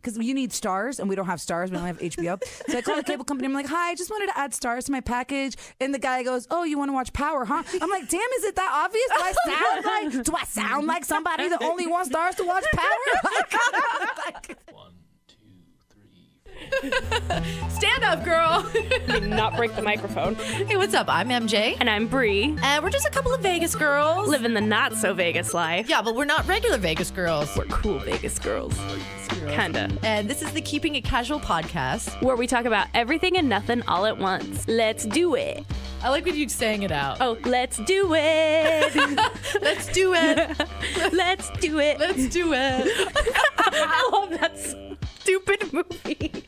because you need stars and we don't have stars. We don't have HBO. So I call the cable company. I'm like, hi, I just wanted to add stars to my package. And the guy goes, oh, you want to watch Power, huh? I'm like, damn, is it that obvious? Do I sound like somebody that only wants stars to watch Power? 1, 2, 3, 4. Stand up, girl. Not break the microphone. Hey, what's up? I'm MJ. And I'm Bree. And we're just a couple of Vegas girls. Living the not so Vegas life. Yeah, but we're not regular Vegas girls. We're cool Vegas girls. Kinda. And this is the Keeping It Casual podcast. Where we talk about everything and nothing all at once. Let's do it. I like when you saying it out. Oh, let's do it. Let's do it. Let's do it. Let's do it. I love that stupid movie.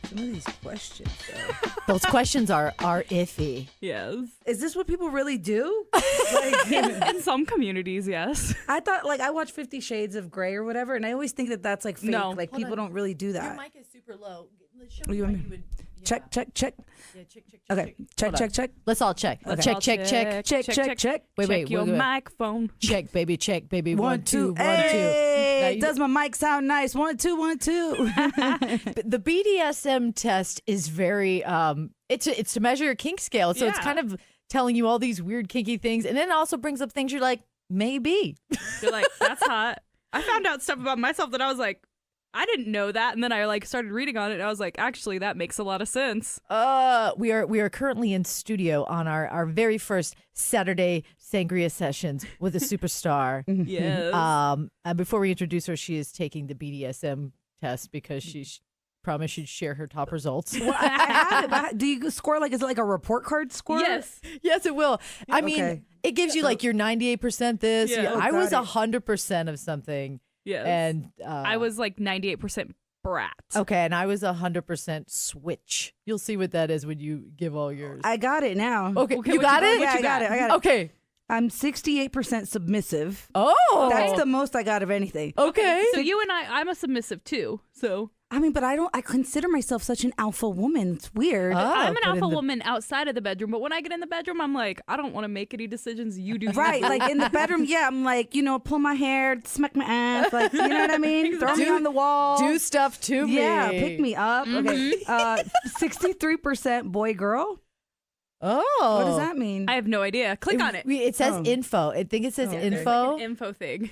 Some of these questions, though. Those questions are iffy. Yes. Is this what people really do? In some communities, yes. I thought, I watch 50 Shades of Grey or whatever, and I always think that that's, fake. No. Like, people don't really do Your that. mic is super low. What do you want me- Check. Yeah, check. Okay, check. Let's all check. Okay. Check. Check. Wait, your wait. microphone. Check, baby. 1, 2, 1, 2. Hey, Now, does my mic sound nice? 1, 2, 1, 2. the BDSM test is very it's to measure your kink scale. So it's Yeah. kind of telling you all these weird kinky things, and then it also brings up things you're like, maybe. You're like, that's hot. I found out stuff about myself that I was like, I didn't know that. And then I started reading on it and I was like, actually, that makes a lot of sense. We are currently in studio on our very first Saturday sangria sessions with a superstar. Yes. And before we introduce her, she is taking the BDSM test because she promised she'd share her top results. Well, I have it, but do you score is it like a report card score? Yes. Yes, it will. I mean, Okay. it gives you your 98% this. Yeah. Oh, I was got it. 100% of something. Yes. And I was 98% brat. okay, and I was 100% switch. You'll see what that is when you give all yours. I got it now. Okay, Okay, you what got you it? Yeah, I got it. Okay. I'm 68% submissive. Oh. That's the most I got of anything. Okay. So you and I'm a submissive too. So I mean, but I consider myself such an alpha woman. It's weird. I'm an but alpha in the- woman outside of the bedroom. But when I get in the bedroom, I'm like, I don't want to make any decisions. You do. Right, in the bedroom, yeah, I'm pull my hair, smack my ass, you know what I mean? Throw me on the wall. Do stuff to me. Yeah, pick me up. Okay, 63% boy girl. Oh. What does that mean? I have no idea. Click on it. It says Oh. info. I think it says Oh, okay. info. An info thing.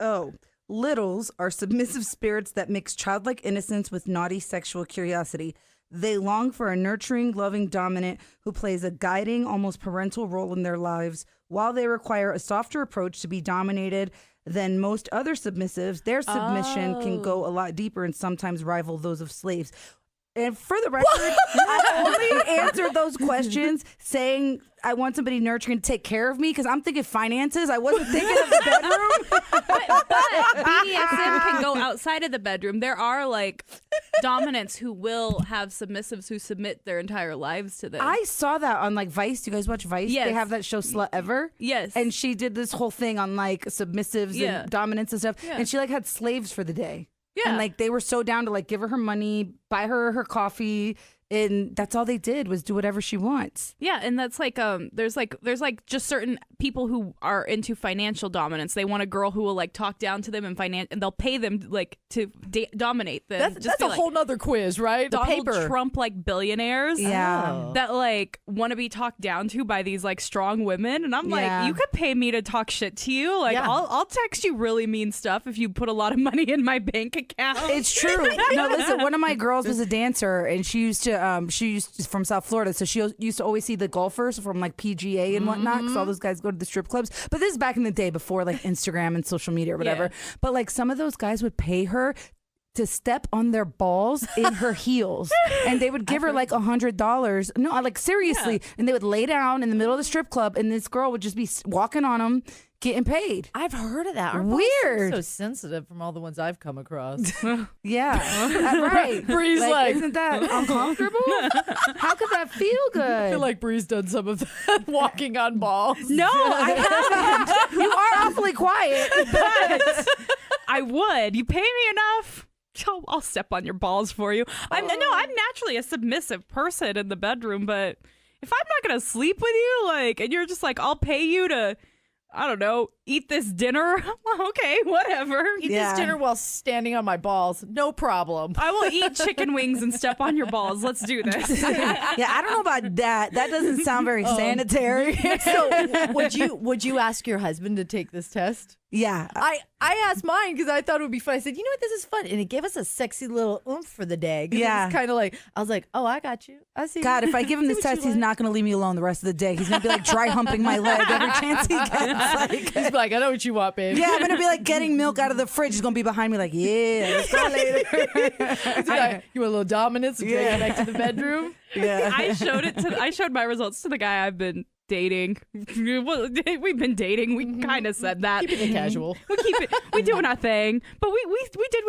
Oh, littles are submissive spirits that mix childlike innocence with naughty sexual curiosity. They long for a nurturing, loving dominant who plays a guiding, almost parental role in their lives. While they require a softer approach to be dominated than most other submissives, their submission can go a lot deeper and sometimes rival those of slaves. And for the record, I only answered those questions saying I want somebody nurturing to take care of me because I'm thinking finances. I wasn't thinking of the bedroom. But BDSM can go outside of the bedroom. There are dominants who will have submissives who submit their entire lives to them. I saw that on Vice. Do you guys watch Vice? Yes. They have that show Slut Ever. Yes. And she did this whole thing on submissives Yeah. and dominance and stuff. Yeah. And she had slaves for the day. Yeah. And they were so down to give her money, buy her coffee, and that's all they did was do whatever she wants. Yeah, and that's there's just certain people who are into financial dominance. They want a girl who will want down to them and they'll pay them to dominate them. That's a whole nother quiz, right? The Donald paper. Trump billionaires. Yeah. That want to be talked down to by these strong women, and I'm Yeah. you could pay me to talk shit to you. Yeah. I'll text you really mean stuff if you put a lot of money in my bank account. It's true. No, listen, one of my girls was a dancer and she's from South Florida, so she used to always see the golfers from PGA and whatnot because all those guys go to the strip clubs. But this is back in the day before Instagram and social media or whatever. Yeah. But some of those guys would pay her to step on their balls in her heels, and they would give her $100. No, seriously, Yeah. and they would lay down in the middle of the strip club, and this girl would just be walking on them, getting paid. I've heard of that. Our balls Weird. seem so sensitive from all the ones I've come across. Yeah, right. Bree's Isn't that uncomfortable? How could that feel good? I feel like Bree's done some of that walking on balls. No, I haven't. You are awfully quiet. But I would. You pay me enough. I'll step on your balls for you. I'm naturally a submissive person in the bedroom, but if I'm not gonna sleep with you, and you're just I'll pay you to I don't know, eat this dinner. Okay, whatever. Eat this dinner while standing on my balls. No problem. I will eat chicken wings and step on your balls. Let's do this. Yeah, I don't know about that. That doesn't sound very sanitary. So would you ask your husband to take this test? Yeah. I asked mine because I thought it would be fun. I said, you know what, this is fun. And it gave us a sexy little oomph for the day. Yeah. It's kind of like, I was like, oh, I got you. I see. God, if I give him See this what you test, he's like. not going to leave me alone the rest of the day. He's going to be like dry humping my leg every chance he gets. Like, He's like, I know what you want, babe. yeah, I'm going to be like getting milk out of the fridge. He's going to be behind me like, yeah, let's go later. You want a little dominance? Yeah. Take it back to the bedroom? Yeah. I showed my results to the guy I've been dating. We've been dating. We kind of said that. Keeping it casual. We doing our thing. But we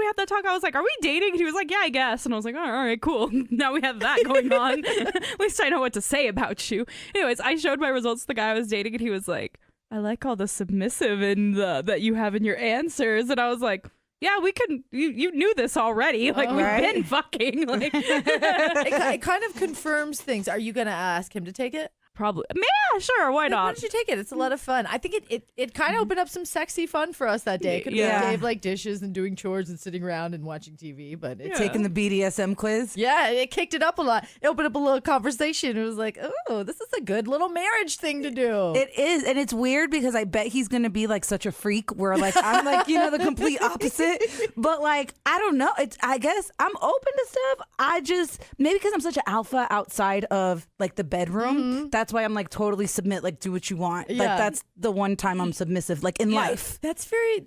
had that talk. I was like, are we dating? And he was like, yeah, I guess. And I was like, all right, cool. Now we have that going on. At least I know what to say about you. Anyways, I showed my results to the guy I was dating, and he was like, I like all the submissive and that you have in your answers. And I was like, yeah, we can. You knew this already. Like, we've been fucking. Like, It kind of confirms things. Are you going to ask him to take it? probably. Yeah, sure. Why Why not? don't you take it? It's a lot of fun. I think it kind of opened up some sexy fun for us that day. Yeah. Dave like dishes and doing chores and sitting around and watching TV, but it's Taking the BDSM quiz. yeah, it kicked it up a lot. It opened up a little conversation. It was like, oh, this is a good little marriage thing to do. It is, and it's weird because I bet he's gonna be like such a freak where like I'm like the complete opposite. But like I don't know. I guess I'm open to stuff. I just maybe because I'm such an alpha outside of like the bedroom. That's why I'm like totally submit. Like do what you want. Like Yeah. that's the one time I'm submissive. Like in life. That's very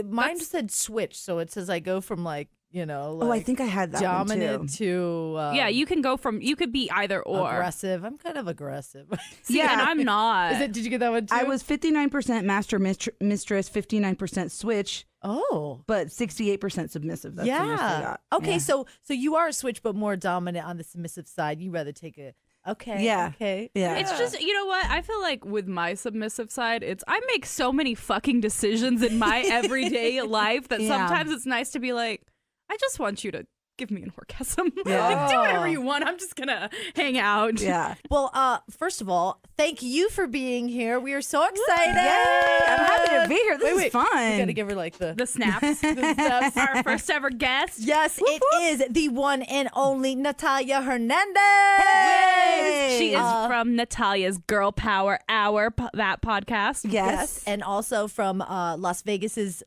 mine said switch, so it says I go from like Oh, I think I had that one, dominant too. to Yeah, you can go from. You could be either or. aggressive. I'm kind of aggressive. See, and I'm not. Did you get that one too? I was 59% master mistress, 59% switch, Oh. but 68% submissive. That's the most I Yeah. got. Okay, Yeah. so you are a switch, but more dominant on the submissive side. You rather take a okay. Yeah. Okay. Yeah. It's just, you know what? I feel like with my submissive side, I make so many fucking decisions in my everyday life that Yeah. sometimes it's nice to be like, I just want you to give me an orgasm. Yeah. Like, do whatever you want. I'm just gonna hang out. Yeah. Well, first of all, thank you for being here. We are so excited. Yay! I'm happy to be here. This is fun. You gotta give her like The snaps. snaps. Our first ever guest. Yes, it is the one and only Natalia Hernandez. Hey! She is from Natalia's Girl Power Hour, that podcast. Yes. And also from Las Vegas's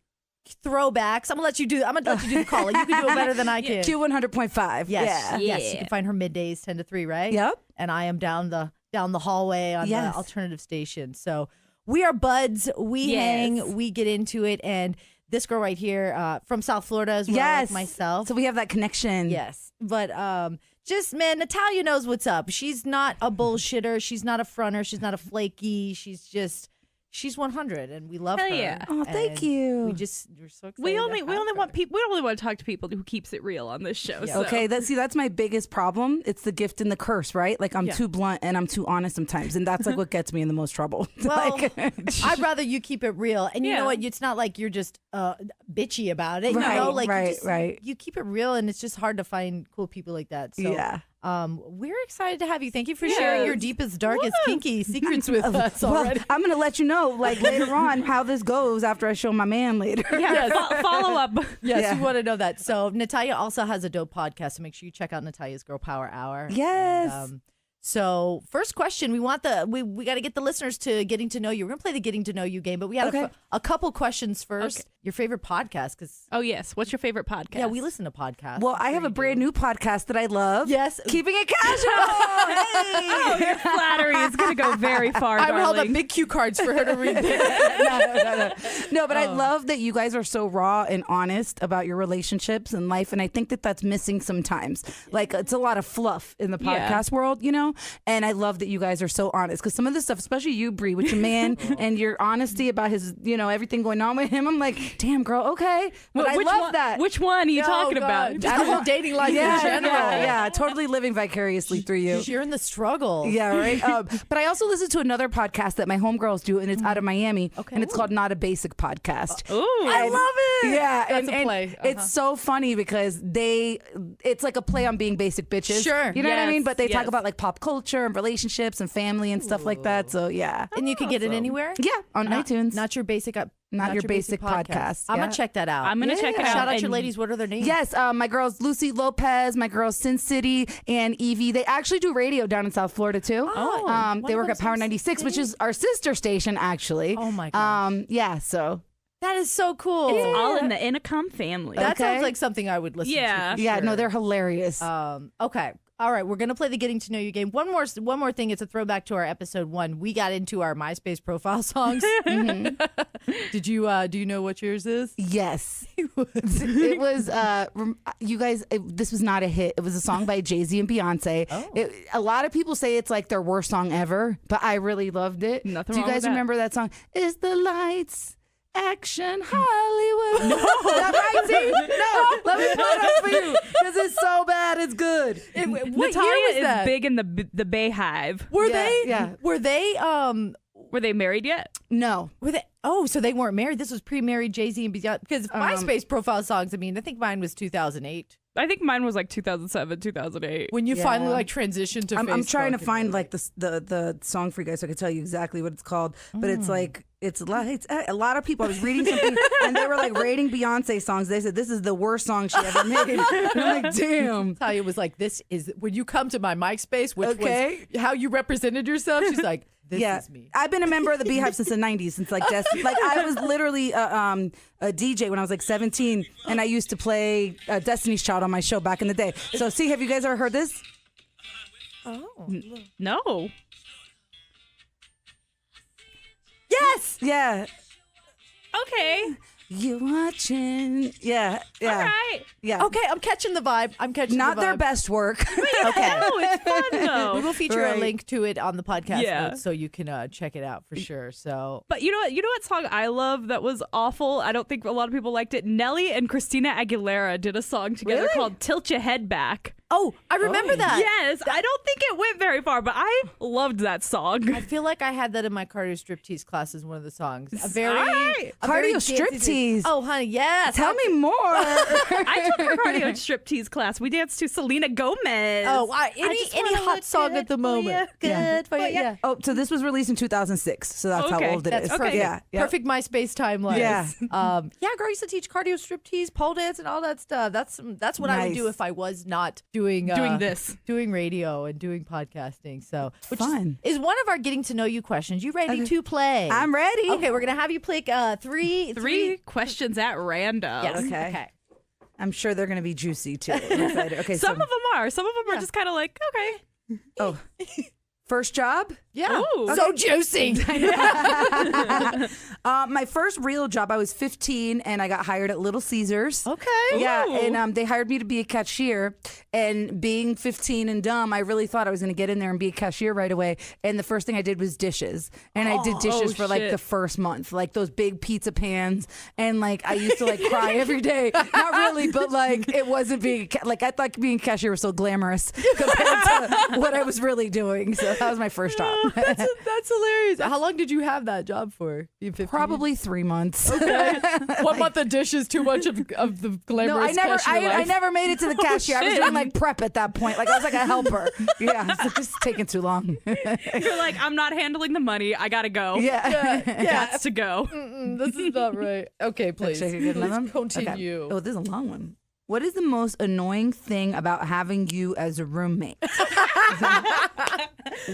Throwbacks. I'm gonna let you do the calling. You can do it better than I can. Q100.5. Yes, Yeah. yes. Yeah. You can find her middays 10 to 3, right? Yep. And I am down the hallway on Yes. the alternative station. So we are buds. We Yes. hang. We get into it. And this girl right here from South Florida as well, Yes. like myself. So we have that connection. Yes, but just man, Natalia knows what's up. She's not a bullshitter. She's not a fronter. She's not a flaky. She's 100, and we love Hell her. yeah. Oh, thank And you. we're so excited. We only to want have her. we only want to talk to people who keeps it real on this show. Yeah. So. Okay, that's my biggest problem. It's the gift and the curse, right? Like I'm Yeah. too blunt and I'm too honest sometimes, and that's like what gets me in the most trouble. Well, Like- I'd rather you keep it real, and you Yeah. know what? It's not like you're just bitchy about it. You Right, know, like right. you keep it real, and it's just hard to find cool people like that. So, Yeah. we're excited to have you. Thank you for sharing your deepest, darkest, kinky secrets with us Well, already. I'm gonna let you know, like later on, how this goes after I show my man later. Yeah, follow up. Yes, Yeah. we want to know that. So Natalia also has a dope podcast, so make sure you check out Natalia's Girl Power Hour. Yes. And, so first question, we got to get the listeners to getting to know you. We're gonna play the getting to know you game, but we had Okay. a couple questions first. Okay. Your favorite podcast? Because Oh yes, what's your favorite podcast? yeah, we listen to podcasts. Well, I'm I sure have a you brand do. new podcast that I love. Yes. Keeping it casual. Oh, Hey. your flattery is gonna go very far, I darling. held up big cue cards for her to read. No, but I love that you guys are so raw and honest about your relationships and life, and I think that that's missing sometimes. Like it's a lot of fluff in the Yeah. podcast world, and I love that you guys are so honest because some of this stuff, especially you, Bree, with your man and your honesty about his, everything going on with him. I'm like, damn, girl, okay. But I Which love one, that. Which one are you talking about? Just the whole dating life in general. Yeah, totally living vicariously through you. You're in the struggle. Yeah, right. But I also listen to another podcast that my homegirls do, and it's out of Miami, and it's called Not a Basic Podcast. Ooh. I love it. Yeah, That's and a play. it's so funny because it's like a play on being basic bitches. Sure. You know what I mean? Yes, But they talk yes. about like pop culture and relationships and family and stuff like that. So yeah. And you can get it anywhere? Yeah, on iTunes. Not your basic Not your basic podcast. I'm Yeah. going to check that out. I'm gonna check it out. Shout out your and- ladies. What are their names? Yes, my girls Lucy Lopez, my girls Sin City, and Evie. They actually do radio down in South Florida too. Oh, They work at Power 96, which is our sister station actually. Oh my gosh. Yeah, so That is so cool. It's all in the Intercom family. That Okay. sounds like something I would listen Yeah. to. for yeah, sure. no, they're hilarious. Okay. All right, we're gonna play the getting to know you game. One more thing. It's a throwback to our episode 1. We got into our MySpace profile songs. Did you? Do you know what yours is? Yes. It was, you guys, this was not a hit. It was a song by Jay-Z and Beyonce. Oh. A lot of people say it's like their worst song ever, but I really loved it. Nothing Do you wrong guys with that. remember that song? Is the lights action Hollywood? No. Right, see? No. Let me put it up for you because it's so bad. It's good. What Natalia year was is that? big in the Bay Hive. Were Yeah, they? yeah. Were they? Were they married yet? No. Were they? Oh, so they weren't married. This was pre-married Jay-Z and Beyonce. Because MySpace profile songs. I mean, I think mine was 2008. I think mine was like 2007, 2008. When you Yeah. finally like transitioned to Facebook. I'm trying to and find everything. like the song for you guys so I can tell you exactly what it's called. But it's like it's lights. A lot of people. I was reading something and they were like rating Beyonce songs. They said this is the worst song she ever made. And I'm like, damn. Talia was like, "This is when you come to my MySpace, which Okay. was how you represented yourself." She's like, "This Yeah, is me." I've been a member of the Beehive since the '90s. Since like like I was literally a DJ when I was like 17, and I used to play Destiny's Child on my show back in the day. So see, have you guys ever heard this? No. Yes. Yeah. Okay. You watching? Yeah, yeah, All right. yeah. Okay, I'm catching the vibe. I'm catching Not the vibe. their best work. Okay. Oh, it's fun though. We will feature a Right. link to it on the podcast Yeah. notes so you can check it out for sure. So But you know what? You know what song I love that was awful? I don't think a lot of people liked it. Nelly and Christina Aguilera did a song together Really? called "Tilt Your Head Back." I remember that. Yes, I don't think it went very far, but I loved that song. I feel like I had that in my cardio striptease class as one of the songs. A very All right. a very Cardio dancey- striptease. Oh, honey, yes. Tell me more. I took a cardio striptease class. We danced to Selena Gomez. Oh, any just any wanna hot look song good at the for moment. ya. Good for you. Yeah. Oh, so this was released in 2006. So that's Okay, how old it That's is. perfect. Yeah, yeah. Perfect MySpace timeline. Yeah. Yeah, girl, I used to teach cardio striptease, pole dance, and all that stuff. That's what I would do Nice. if I was not doing this. doing radio and doing podcasting. So, which Fun. is one of our getting to know you questions. You ready to play? I'm ready. Okay, we're gonna have you pick Three questions at random. Yes. Okay. I'm sure they're going to be juicy too. I'm excited. Okay, Some so, of them are. Some of them are just kind of like, okay. oh, first job. Yeah. Ooh. So juicy. My first real job, I was 15 and I got hired at Little Caesars. Okay. Yeah, Ooh. and they hired me to be a cashier. And being 15 and dumb, I really thought I was going to get in there and be a cashier right away. And the first thing I did was dishes. And I did dishes for like shit. the first month, like those big pizza pans. And like I used to like cry every day. Not really, but like it wasn't being like I thought being a cashier was so glamorous compared to what I was really doing. So that was my first job. That's hilarious. How long did you have that job for? You 15? Probably 3 months. 1 month of dishes, too much of the glamorous No, I never, cashier I life. never made it to the cashier. I was shit. doing like prep at that point. Like I was like a helper. Yeah, it's just taking too long. You're like, I'm not handling the money. I gotta go. Yeah. Gots to go. This is not right. Okay, please. Should I get another one? Let's continue. Okay. Oh, this is a long one. What is the most annoying thing about having you as a roommate?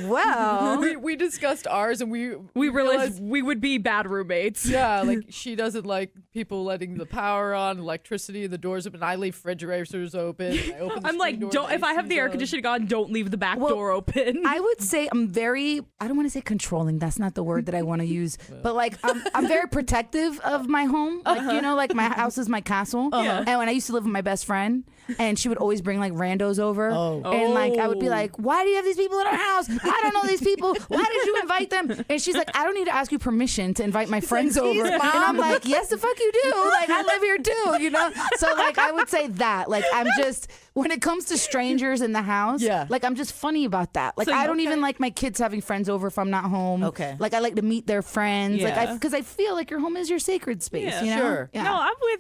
Well, We discussed ours and we realized we would be bad roommates. yeah, like she doesn't like people letting the power on, electricity, the doors open. I leave refrigerators open. I open the I'm like, screen door, don't. If I have the air AC's on. conditioning on, don't leave the back Well, door open. I would say I'm very, I don't want to say controlling. That's not the word that I want to use. But like, I'm very protective of my home. Like, you know, like my house is my castle. And when I used to live with my best friend, and she would always bring like randos over. Oh. And like I would be like, why do you have these people in our house? I don't know these people. Why did you invite them? And she's like, I don't need to ask you permission to invite my friends over. And I'm like, yes, the fuck you do. Like I live here too, you know? So like I would say that. Like I'm just, when it comes to strangers in the house, like I'm just funny about that. Like I don't even like my kids having friends over if I'm not home. Okay. Like I like to meet their friends. Yeah. Like because I feel like your home is your sacred space. Yeah. You know? Sure. Yeah. No,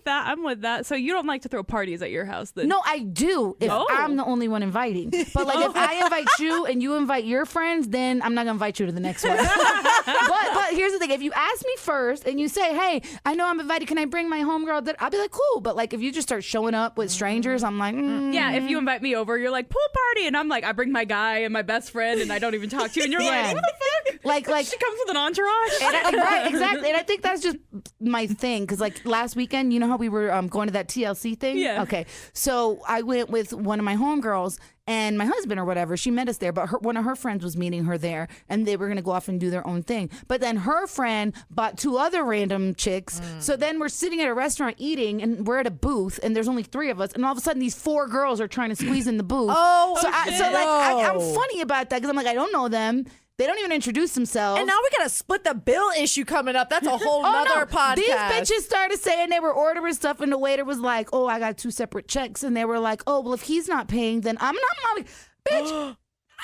I'm with that. So you don't like to throw parties at your house then? No, I do if I'm the only one inviting. But like if I invite you and you invite your friends, then I'm not gonna invite you to the next one. but here's the thing: if you ask me first and you say, "Hey, I know I'm invited. Can I bring my homegirl?" I'll be like, "Cool." But like if you just start showing up with strangers, I'm like, Yeah, if you invite me over, you're like, pool party, and I'm like, I bring my guy and my best friend, and I don't even talk to you, and you're like, what the fuck? Like she comes with an entourage. And right, exactly. And I think that's just my thing. Because like last weekend, you know how we were going to that TLC thing? Yeah. Okay. So I went with one of my homegirls and my husband or whatever. She met us there, but one of her friends was meeting her there, and they were going to go off and do their own thing. But then her friend bought 2 other random chicks. So then we're sitting at a restaurant eating, and we're at a booth, and there's only 3 of us, and all of a sudden these 4 girls are trying to squeeze in the booth. I'm funny about that because I'm like, I don't know them. They don't even introduce themselves. And now we got a split the bill issue coming up. That's a whole nother podcast. These bitches started saying they were ordering stuff, and the waiter was like, "Oh, I got 2 separate checks," and they were like, "Oh, well, if he's not paying, then I'm not." Bitch,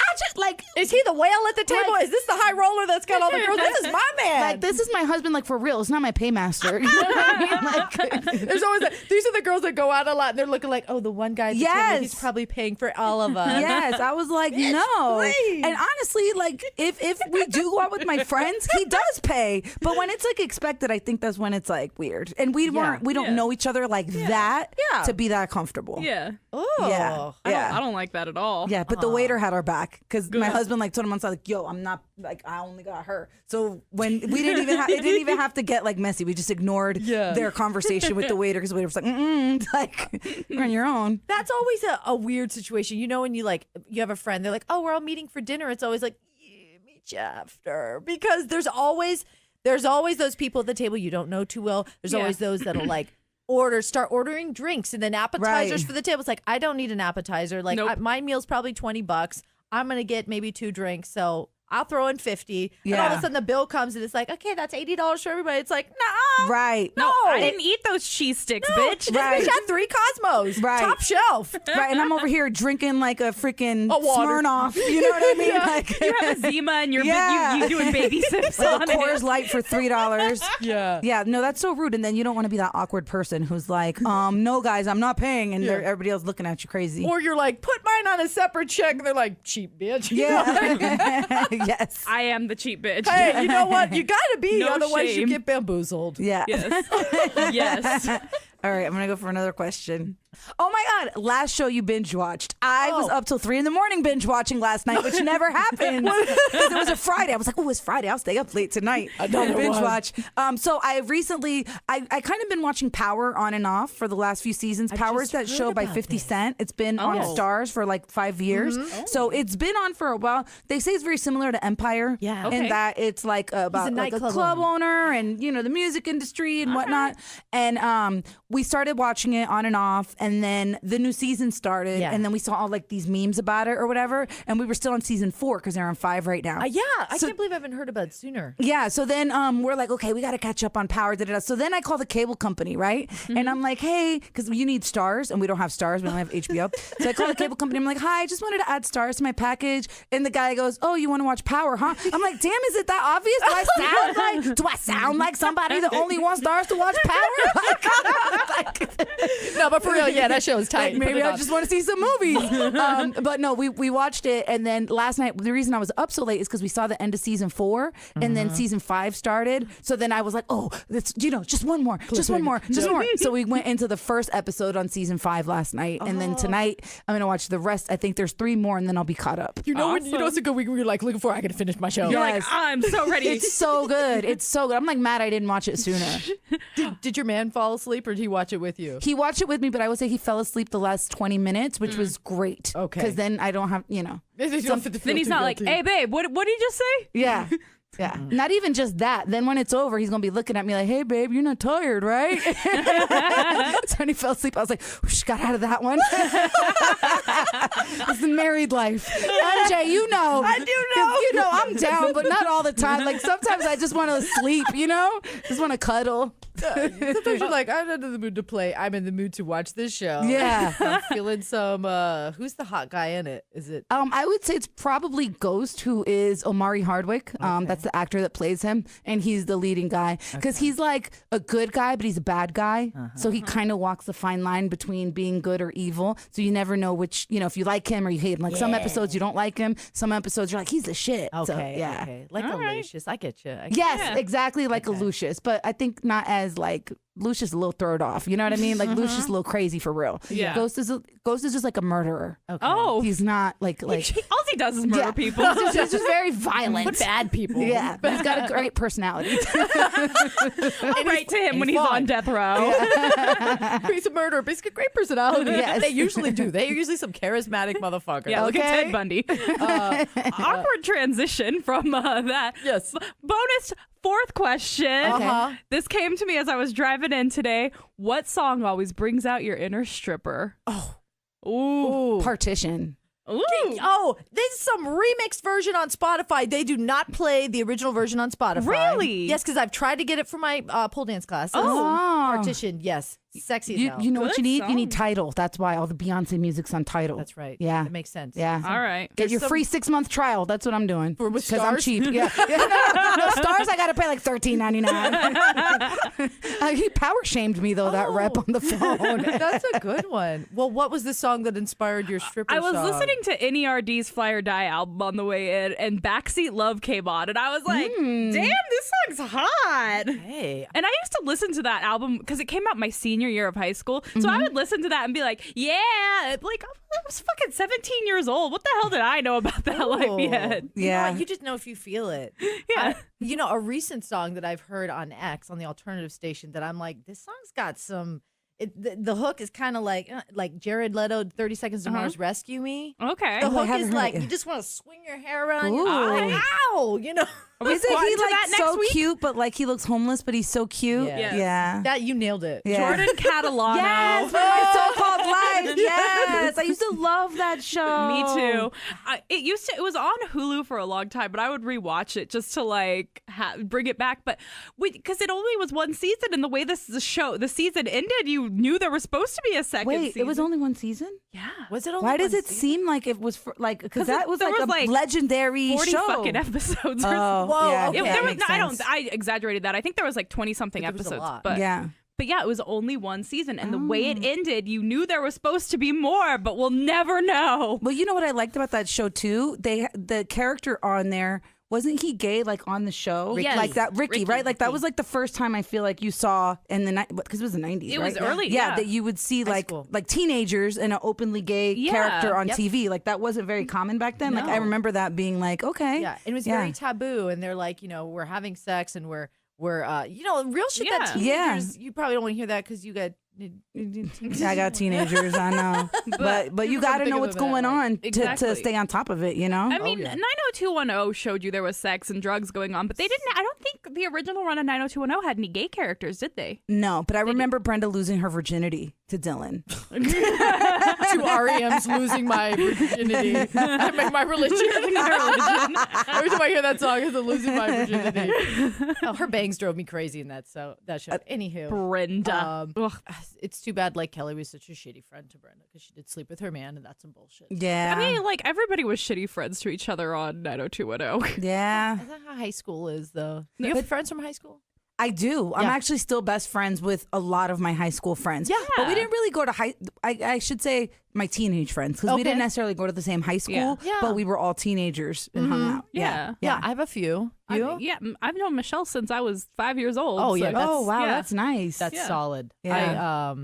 I just like. Is he the whale at the table? Like- Is this the high roller that's got all the girls? This is my man. Like, this is my husband, like, for real. It's not my paymaster. You know what I mean? Like, There's always these are the girls that go out a lot and they're looking like, oh, the one guy at the table, he's Yes. probably paying for all of us. yes, I was like, no. please. And honestly, like, if we do go out with my friends, he does pay. But when it's like expected, I think that's when it's like weird. And we don't know each other like that to be that comfortable. Yeah. Oh. Yeah. I don't like that at all. Yeah, but the waiter had our back because my husband like told him on side like, "Yo, I'm not like I only got her." So when we didn't even it didn't even have to get like messy. We just ignored their conversation with the waiter because the waiter was like, like you're on your own. That's always a weird situation. You know, when you have a friend, they're like, oh, we're all meeting for dinner. It's always like, yeah, meet you after. Because there's always those people at the table you don't know too well. There's always those that'll like start ordering drinks and then appetizers for the table. It's like, I don't need an appetizer. Like my meal's probably $20. I'm going to get maybe 2 drinks. So I'll throw in 50. And all of a sudden the bill comes and it's like, okay, that's $80 for everybody. It's like, nah. Right. No. I didn't eat those cheese sticks, bitch. This bitch had 3 Cosmos. Right. Top shelf. Right, and I'm over here drinking like a freaking water. Smirnoff. You know what I mean? Like, You have a Zima and you're you doing baby sips like on a it. Coors Light for $3. Yeah. Yeah, no, that's so rude. And then you don't want to be that awkward person who's like, no, guys, I'm not paying. And everybody else looking at you crazy. Or you're like, put mine on a separate check. And they're like, cheap bitch. Yeah. Yes. I am the cheap bitch. Hey, you know what? You gotta be, No otherwise you shame. get bamboozled. Yeah. Yes. Yes. All right, I'm going to go for another question. Oh my God. Last show you binge watched. I was up till 3 a.m. binge watching last night, which never happens. Because it was a Friday. I was like, oh, it's Friday. I'll stay up late tonight and binge watch. So I recently, I kind of been watching Power on and off for the last few seasons. Power's that show by 50 Cent. It's been on Stars for like 5 years. So it's been on for a while. They say it's very similar to Empire. Yeah. In that it's like about like a club owner and, you know, the music industry and whatnot. And we started watching it on and off. And then the new season started, and then we saw all like these memes about it or whatever. And we were still on season 4 because they're on 5 right now. I can't believe I haven't heard about it sooner. Yeah, so then we're like, okay, we got to catch up on Power. So then I call the cable company, right? And I'm like, hey, because you need Stars, and we don't have Stars. We don't have HBO. So I call the cable company. I'm like, hi, I just wanted to add Stars to my package. And the guy goes, oh, you want to watch Power, huh? I'm like, damn, is it that obvious? Do I sound like somebody that only wants Stars to watch Power? No, but for real, yeah, that show is tight. Like, maybe I just want to see some movies. But no, we watched it, and then last night the reason I was up so late is because we saw the end of season 4, and then season 5 started. So then I was like, oh, that's, just one more. So we went into the first episode on season 5 last night, and then tonight I'm gonna watch the rest. I think there's 3 more, and then I'll be caught up. You know, it's a good week where you're like looking for. I gotta finish my show. You're like, I'm so ready. It's so good. It's so good. I'm like mad I didn't watch it sooner. Did your man fall asleep or did he watch it with you? He watched it with me, but I would say he fell asleep the last 20 minutes, which was great. Okay. Because then I don't have, Then he's not like, hey, babe, what did you just say? Yeah. Yeah. Not even just that. Then when it's over, he's going to be looking at me like, hey, babe, you're not tired, right? So when he fell asleep, I was like, whoosh, got out of that one. It's the married life. MJ, you know. I do know. You know, I'm down, but not all the time. Like sometimes I just want to sleep, you know? Just want to cuddle. Sometimes you're like, I'm not in the mood to play. I'm in the mood to watch this show. Yeah. I'm feeling some, who's the hot guy in it? Is it? I would say it's probably Ghost, who is Omari Hardwick. That's the actor that plays him, and he's the leading guy because he's like a good guy, but he's a bad guy. So he kind of walks the fine line between being good or evil. So you never know which, if you like him or you hate him. Like some episodes you don't like him, some episodes you're like, he's the shit. Okay, So, yeah. okay. Like All a right. Lucius. I get you. Yes, exactly like a Lucius, but I think not as like Lucius a little thrown off. You know what I mean? Like Lucius a little crazy for real. Yeah. Ghost is just like a murderer. Okay. Oh, He's not like all he does is murder people. He's just very violent. Bad people. Yeah, but he's got a great personality. I'll write to him when he's fun. on death row. He's a murderer, but he's got great personality. Yes. They usually do. They're usually some charismatic motherfucker. Yeah, look at Okay. Ted Bundy. Awkward transition from that. Yes. Bonus fourth question. Uh-huh. This came to me as I was driving in today. What song always brings out your inner stripper? Oh. Ooh. Partition. Ooh. Oh, this is some remixed version on Spotify. They do not play the original version on Spotify. Really? Yes, because I've tried to get it for my pole dance class. Oh. Partition, yes. Sexy as hell. You know what you Good need? You need song. Tidal. That's why all the Beyonce music's on Tidal. That's right. Yeah. It makes sense. Yeah. All right. Get There's your some- free 6-month trial. That's what I'm doing. For with Because I'm stars? cheap. Yeah. No, stars, I got to pay like $13.99. He power shamed me, though, that rep on the phone. That's a good one. Well, what was the song that inspired your stripper I was song? listening to NERD's Fly or Die album on the way in, and Backseat Love came on, and I was like, damn, this song's hot. Hey. And I used to listen to that album because it came out my senior year of high school. So I would listen to that and be like, yeah, like I was fucking 17 years old. What the hell did I know about that life yet? You know Yeah. what? You just know if you feel it. Yeah. A recent song that I've heard on X, on the alternative station, that I'm like, this song's got some. The hook is kind of like Jared Leto, 30 Seconds to Mars, Rescue Me. Okay. The I hook haven't is heard like, it. you just want to swing your hair around. You're Ooh. like, ow, Isn't squatting he to that like next so week? cute, but like he looks homeless, but he's so cute? Yes. Yeah. That, you nailed it. Yeah. Jordan Catalano. Yes, my so-called life. Yes, I used to love that show. Me too. It was on Hulu for a long time, but I would rewatch it just to like bring it back. But because it only was one season, and the way the season ended, you knew there was supposed to be a second Wait, season. it was only one season? Yeah. Was it only Why does one it season? seem like it was for, like because that was there like was, a like, legendary 40 show? fucking episodes. Or Oh, Whoa, yeah, okay. It- that there was, makes I sense. I exaggerated that. I think there was like 20 something I think it was a episodes. lot. But Yeah. But yeah, it was only one season, and the way it ended, you knew there was supposed to be more, but we'll never know. Well, you know what I liked about that show too? The character on there, wasn't he gay like on the show? Yes. Like that Ricky, right? Like that Ricky. was like the first time I feel like you saw in the because it was the 90s, It right? was early, Yeah, yeah. that you would see High like school. teenagers and an openly gay Yeah. character on Yep. TV. Like that wasn't very common back then. Like I No. remember that being like, okay. Yeah, it was very taboo, and they're like, we're having sex, and we're real shit that Yeah. teenagers. You probably don't want to hear that because you got. I got teenagers, I know. But you got to think know of what's it that going way. on to Exactly. stay on top of it, you know? I mean, yeah. 90210 showed you there was sex and drugs going on, but they didn't. I don't think the original run of 90210 had any gay characters, did they? No, but I remember Brenda losing her virginity to Dylan. Two REMs losing my virginity. I make my religion. Every time I hear that song, it's losing my virginity. Oh, her bangs drove me crazy in that show. Anywho, Brenda. Ugh. it's too bad. Like Kelly was such a shitty friend to Brenda because she did sleep with her man, and that's some bullshit. Yeah. I mean, like everybody was shitty friends to each other on 90210. yeah. Is that how high school is, though? Do you have friends from high school? I do. I'm Yeah. actually still best friends with a lot of my high school friends. Yeah. But we didn't really go to I should say my teenage friends because we Okay. didn't necessarily go to the same high school, Yeah. Yeah. but we were all teenagers and hung out. Yeah. Yeah, I have a few. You? I've known Michelle since I was 5 years old. Oh, yeah, so- Oh, wow. yeah. That's nice. That's Yeah. solid. Yeah.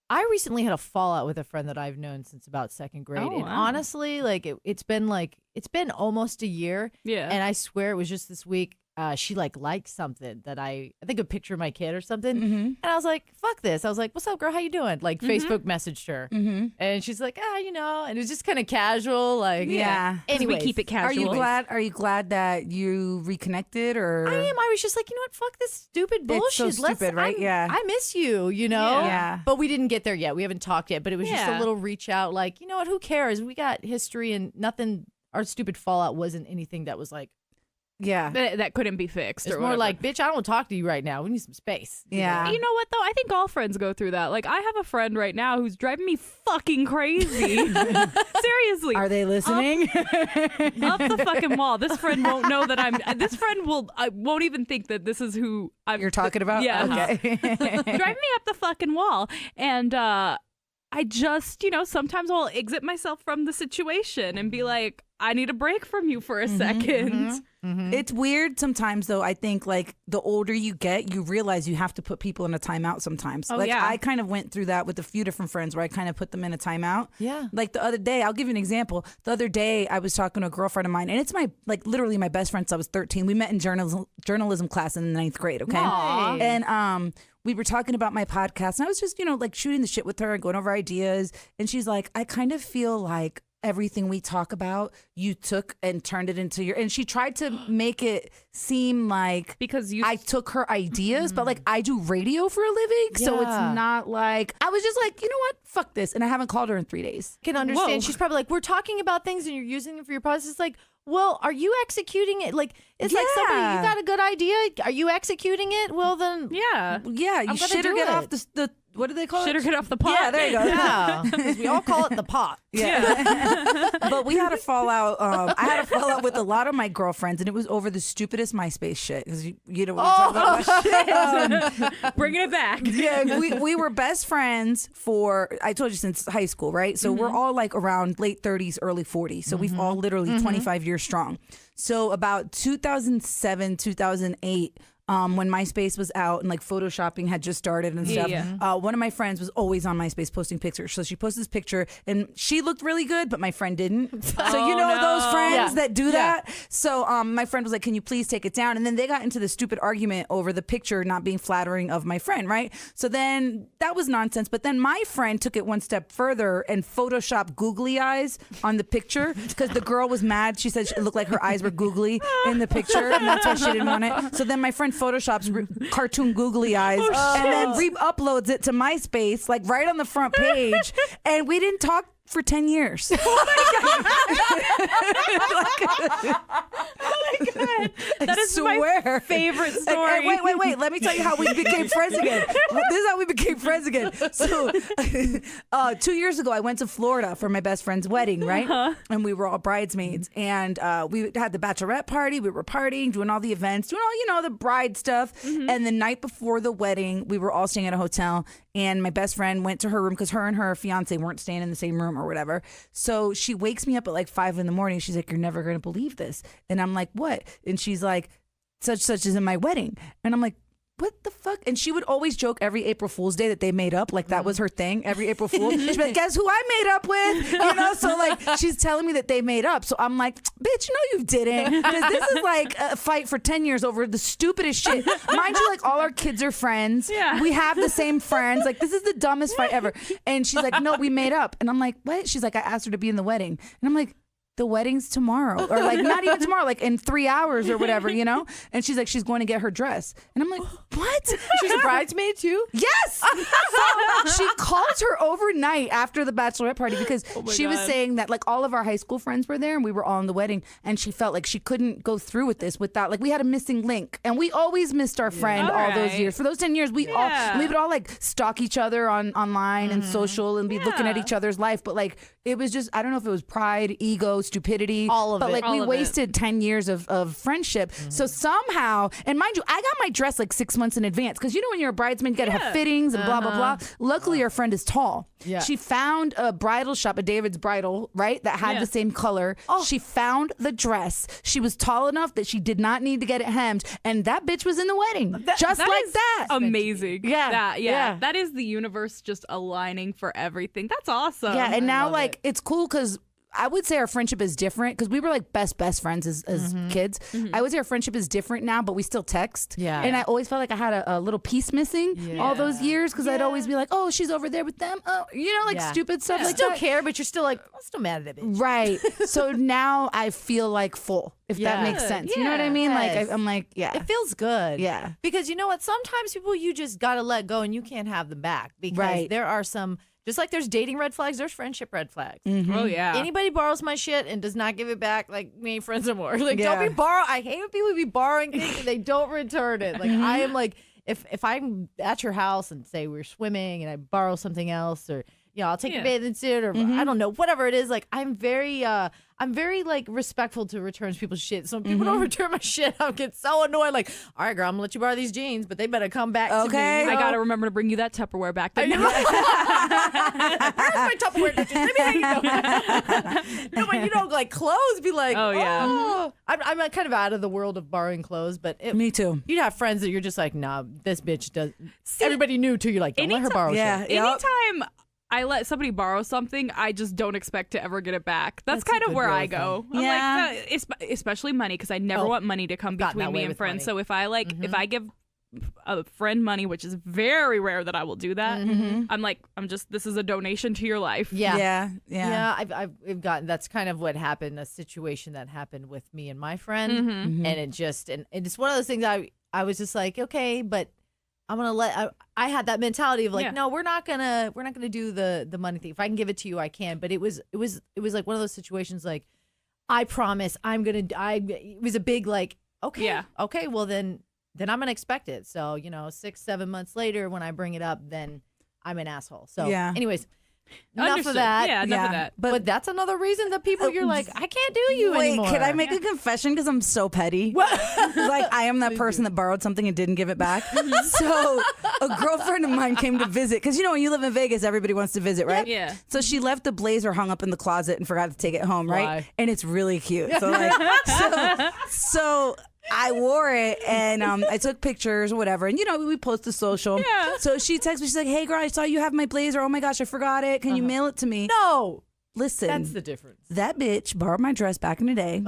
I recently had a fallout with a friend that I've known since about second grade, Oh, and wow. honestly, it's been almost a year. Yeah. And I swear it was just this week. she liked something that I think a picture of my kid or something. Mm-hmm. And I was like, fuck this. I was like, what's up, girl? How you doing? Like Facebook messaged her. Mm-hmm. And she's like, and it was just kind of casual. Like, Yeah. Anyway, we keep it casual. Are you glad that you reconnected, or? I am. I was just like, you know what? Fuck this stupid bullshit. It's so stupid, right? Yeah. I miss you, you know? Yeah. But we didn't get there yet. We haven't talked yet. But it was just a Yeah. little reach out. Like, you know what? Who cares? We got history and nothing. Our stupid fallout wasn't anything that was like, Yeah. that couldn't be fixed. it's or more whatever. like, bitch, I don't want to talk to you right now. We need some space. Yeah. You know what though? I think all friends go through that. Like I have a friend right now who's driving me fucking crazy. Seriously. Are they listening? Up the fucking wall. This friend won't know that I'm. This friend won't even think that this is who I'm. You're talking about? Yeah. Okay. Driving me up the fucking wall, and I just, sometimes I'll exit myself from the situation and be like, I need a break from you for a second. It's weird sometimes, though. I think like the older you get, you realize you have to put people in a timeout sometimes. Oh, like yeah. I kind of went through that with a few different friends where I kind of put them in a timeout. Yeah. Like the other day, I'll give you an example. The other day, I was talking to a girlfriend of mine, and it's literally my best friend since I was 13. We met in journalism class in the 9th grade. Okay. Aw. And we were talking about my podcast, and I was just, like shooting the shit with her and going over ideas. And she's like, I kind of feel like everything we talk about, you took and turned it into and she tried to make it seem like Because I took her ideas, but like I do radio for a living. So it's Yeah. not like, I was just like, you know what? Fuck this. And I haven't called her in 3 days. Can understand. Whoa. She's probably like, we're talking about things and you're using them for your process. It's like, well, are you executing it? Like, it's like somebody, you Yeah. got a good idea. Are you executing it? Well, then, yeah. Yeah, you I'm gonna shit or do get it. off the what do they call Shit it? or get off the pot. Yeah, there you go. yeah. 'Cause we all call it the pot. Yeah. But we had a fallout. I had a fallout with a lot of my girlfriends, and it was over the stupidest MySpace shit. Because you don't want to talk about shit. Bringing it back. Yeah, we were best friends for, I told you, since high school, right? So we're all like around late 30s, early 40s. So we've all literally 25 years strong. So about 2007, 2008, when MySpace was out and like photoshopping had just started and stuff, one of my friends was always on MySpace posting pictures. So she posted this picture and she looked really good, but my friend didn't. So you know those friends that do that? So my friend was like, can you please take it down? And then they got into this stupid argument over the picture not being flattering of my friend, right? So then that was nonsense. But then my friend took it one step further and photoshopped googly eyes on the picture because the girl was mad. She said it looked like her eyes were googly in the picture, and that's why she didn't want it. So then my friend photoshops cartoon googly eyes and then re-uploads it to MySpace, like right on the front page, and we didn't talk for 10 years. That is my favorite story. Wait. Let me tell you how we became friends again. This is how we became friends again. So 2 years ago, I went to Florida for my best friend's wedding, right? And we were all bridesmaids. And we had the bachelorette party. We were partying, doing all the events, doing all, the bride stuff. And the night before the wedding, we were all staying at a hotel. And my best friend went to her room because her and her fiance weren't staying in the same room or whatever. So she wakes me up at like 5 a.m. She's like, you're never going to believe this. And I'm like, what? And she's like, such is in my wedding. And I'm like, what the fuck? And she would always joke every April Fool's Day that they made up. Like that was her thing. Every April Fool. She'd be like, guess who I made up with? So like she's telling me that they made up. So I'm like, bitch, no, you didn't. Because this is like a fight for 10 years over the stupidest shit. Mind you, like all our kids are friends. Yeah. We have the same friends. Like this is the dumbest fight ever. And she's like, no, we made up. And I'm like, what? She's like, I asked her to be in the wedding. And I'm like, the wedding's tomorrow, or like not even tomorrow, like in 3 hours or whatever, And she's like, she's going to get her dress. And I'm like, what? She's a bridesmaid too? Yes. So she called her overnight after the bachelorette party because she was saying that like all of our high school friends were there and we were all in the wedding, and she felt like she couldn't go through with this without, like, we had a missing link, and we always missed our friend all those years. For those 10 years, we would all like stalk each other online and social and be looking at each other's life, but like it was just, I don't know if it was pride, ego, stupidity, all of but it. like we wasted 10 years of friendship. So somehow, and mind you, I got my dress like 6 months in advance because when you're a bridesmaid, you gotta have fittings and blah blah blah. Luckily, our friend is tall. Yeah. She found a bridal shop, a David's Bridal, right, that had the same color. She found the dress. She was tall enough that she did not need to get it hemmed, and that bitch was in the wedding, just that like is that. Amazing. Yeah. That is the universe just aligning for everything. That's awesome. Yeah, and now love like it's cool because I would say our friendship is different because we were like best friends as kids. I would say our friendship is different now, but we still text. Yeah. And I always felt like I had a little piece missing all those years because I'd always be like, oh, she's over there with them. Oh, like stupid stuff You like still that. care, but you're still like, I'm still mad at that bitch. Right. So now I feel like full, if that makes sense. You know what I mean? Yes. Like I'm like, yeah. It feels good. Yeah. Because you know what? Sometimes people you just got to let go and you can't have them back because there are some, just like there's dating red flags, there's friendship red flags. Oh yeah. Anybody borrows my shit and does not give it back, like, we ain't friends no more. Like, don't be I hate when people be borrowing things and they don't return it. Like, I am like, if I'm at your house and say we're swimming and I borrow something else or, I'll take your bathing suit or I don't know, whatever it is. Like, I'm very like respectful to returns people's shit. So when people don't return my shit, I get so annoyed. Like, all right, girl, I'm gonna let you borrow these jeans, but they better come back to me. I gotta remember to bring you that Tupperware back. Where's my Tupperware dishes? Let me hang No, but like clothes be like, Oh, yeah. I'm kind of out of the world of borrowing clothes, but Me too. you'd have friends that you're just like, nah, this bitch does. Everybody knew too. You're like, don't let her borrow shit. Anytime I let somebody borrow something, I just don't expect to ever get it back. That's That's a kind of good where rule I of go. thumb. I'm like, especially money, because I never want money to come gotten that between me way and with friends. money. So if I if I give a friend money, which is very rare that I will do that, I'm like, this is a donation to your life. Yeah. I've gotten, that's kind of what happened, a situation that happened with me and my friend. And it's one of those things I was just like, okay, but I'm gonna I had that mentality of like, no, we're not gonna do the money thing. If I can give it to you, I can. But it was like one of those situations like, I promise it was a big like, okay, well then I'm gonna expect it. So 6-7 months later when I bring it up, then I'm an asshole. So anyways, enough Understood. of that. Yeah, enough of that. But that's another reason that people you're like, I can't do you anymore. Can I make a confession? Because I'm so petty. Like, I am that person that borrowed something and didn't give it back. So a girlfriend of mine came to visit. Because, when you live in Vegas, everybody wants to visit, right? Yeah. So she left the blazer hung up in the closet and forgot to take it home, right? Why? And it's really cute. So, like, so I wore it and I took pictures or whatever. And, we post to social. Yeah. So she texts me. She's like, hey, girl, I saw you have my blazer. Oh, my gosh, I forgot it. Can you mail it to me? No. Listen. That's the difference. That bitch borrowed my dress back in the day.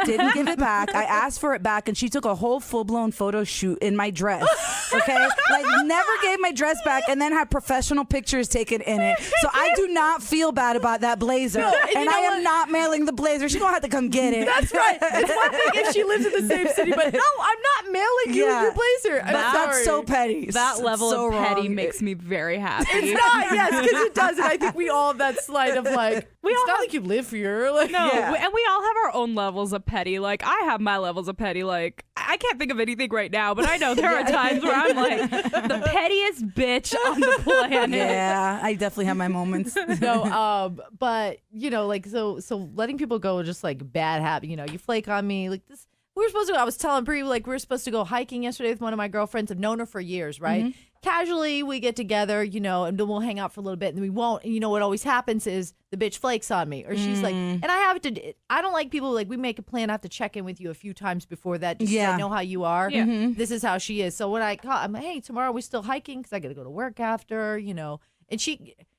Didn't give it back. I asked for it back and she took a whole full-blown photo shoot in my dress. Okay? Like, never gave my dress back and then had professional pictures taken in it. So I do not feel bad about that blazer. And I am not mailing the blazer. She's going to have to come get it. That's right. It's one thing if she lives in the same city, but no, I'm not mailing you your blazer. I'm That's sorry. so petty. That level so of petty wrong. makes me very happy. It's not, yes, because it does. And I think we all have that slight of like, it's not like you live here. Like, No, and we all have our own levels of petty. Like, I have my levels of petty. Like, I can't think of anything right now, but I know there are times where I'm like the pettiest bitch on the planet. Yeah, I definitely have my moments. No, but like so letting people go is just like bad habit. You flake on me like this. We were supposed to go. I was telling Bree, like, we were supposed to go hiking yesterday with one of my girlfriends. I've known her for years, right? Casually, we get together, and then we'll hang out for a little bit, and we won't. And what always happens is the bitch flakes on me, or she's like, and I don't like people, like, we make a plan. I have to check in with you a few times before that, just so I know how you are. Yeah. This is how she is. So when I call, I'm like, hey, tomorrow we still hiking because I got to go to work after, and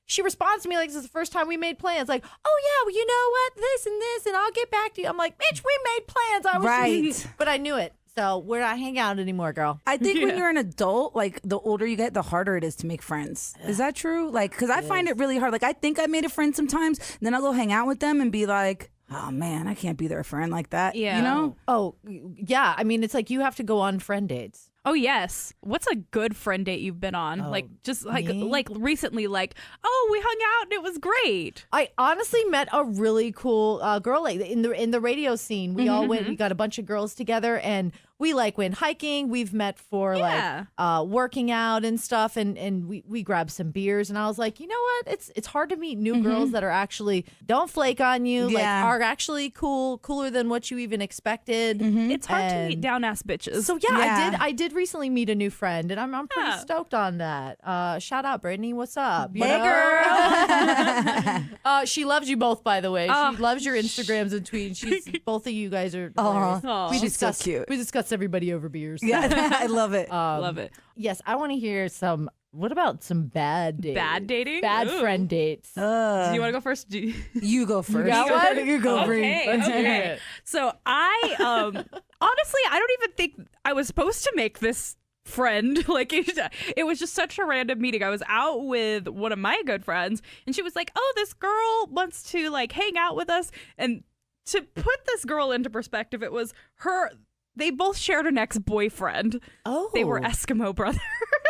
she responds to me like this is the first time we made plans. Like, oh yeah, well, you know what, this and this, and I'll get back to you. I'm like, bitch, we made plans. I was Right. but I knew it. So we're not hanging out anymore, girl. I think when you're an adult, like, the older you get, the harder it is to make friends. Is that true? Like, because I find it really hard. Like, I think I made a friend sometimes, and then I'll go hang out with them and be like, oh man, I can't be their friend like that. Yeah. Oh yeah. I mean, it's like you have to go on friend dates. Oh yes. What's a good friend date you've been on? Like, just like me? like recently, like, oh, we hung out and it was great. I honestly met a really cool girl like, in the radio scene. We all went. We got a bunch of girls together, and we like went hiking. We've met for like working out and stuff, and we grabbed some beers. And I was like, you know what? It's hard to meet new girls that are actually don't flake on you, like are actually cooler than what you even expected. It's hard to meet down ass bitches. So I did recently meet a new friend, and I'm pretty stoked on that. Shout out Brittany, what's up? Hey, girl. She loves you both, by the way. She loves your Instagrams and tweets. Both of you guys are hilarious. Aw. She's so cute. We discuss everybody over beers. Yeah, I love it. Love it. Yes, I want to hear some What about some bad dates? Bad dating? Bad Ooh. friend dates. Do you want to go first? You go first. got one? You go, Bree. Okay. So I honestly, I don't even think I was supposed to make this friend. Like it was just such a random meeting. I was out with one of my good friends, and she was like, "Oh, this girl wants to like hang out with us." And to put this girl into perspective, it was her. They both shared an ex-boyfriend. Oh. They were Eskimo brothers.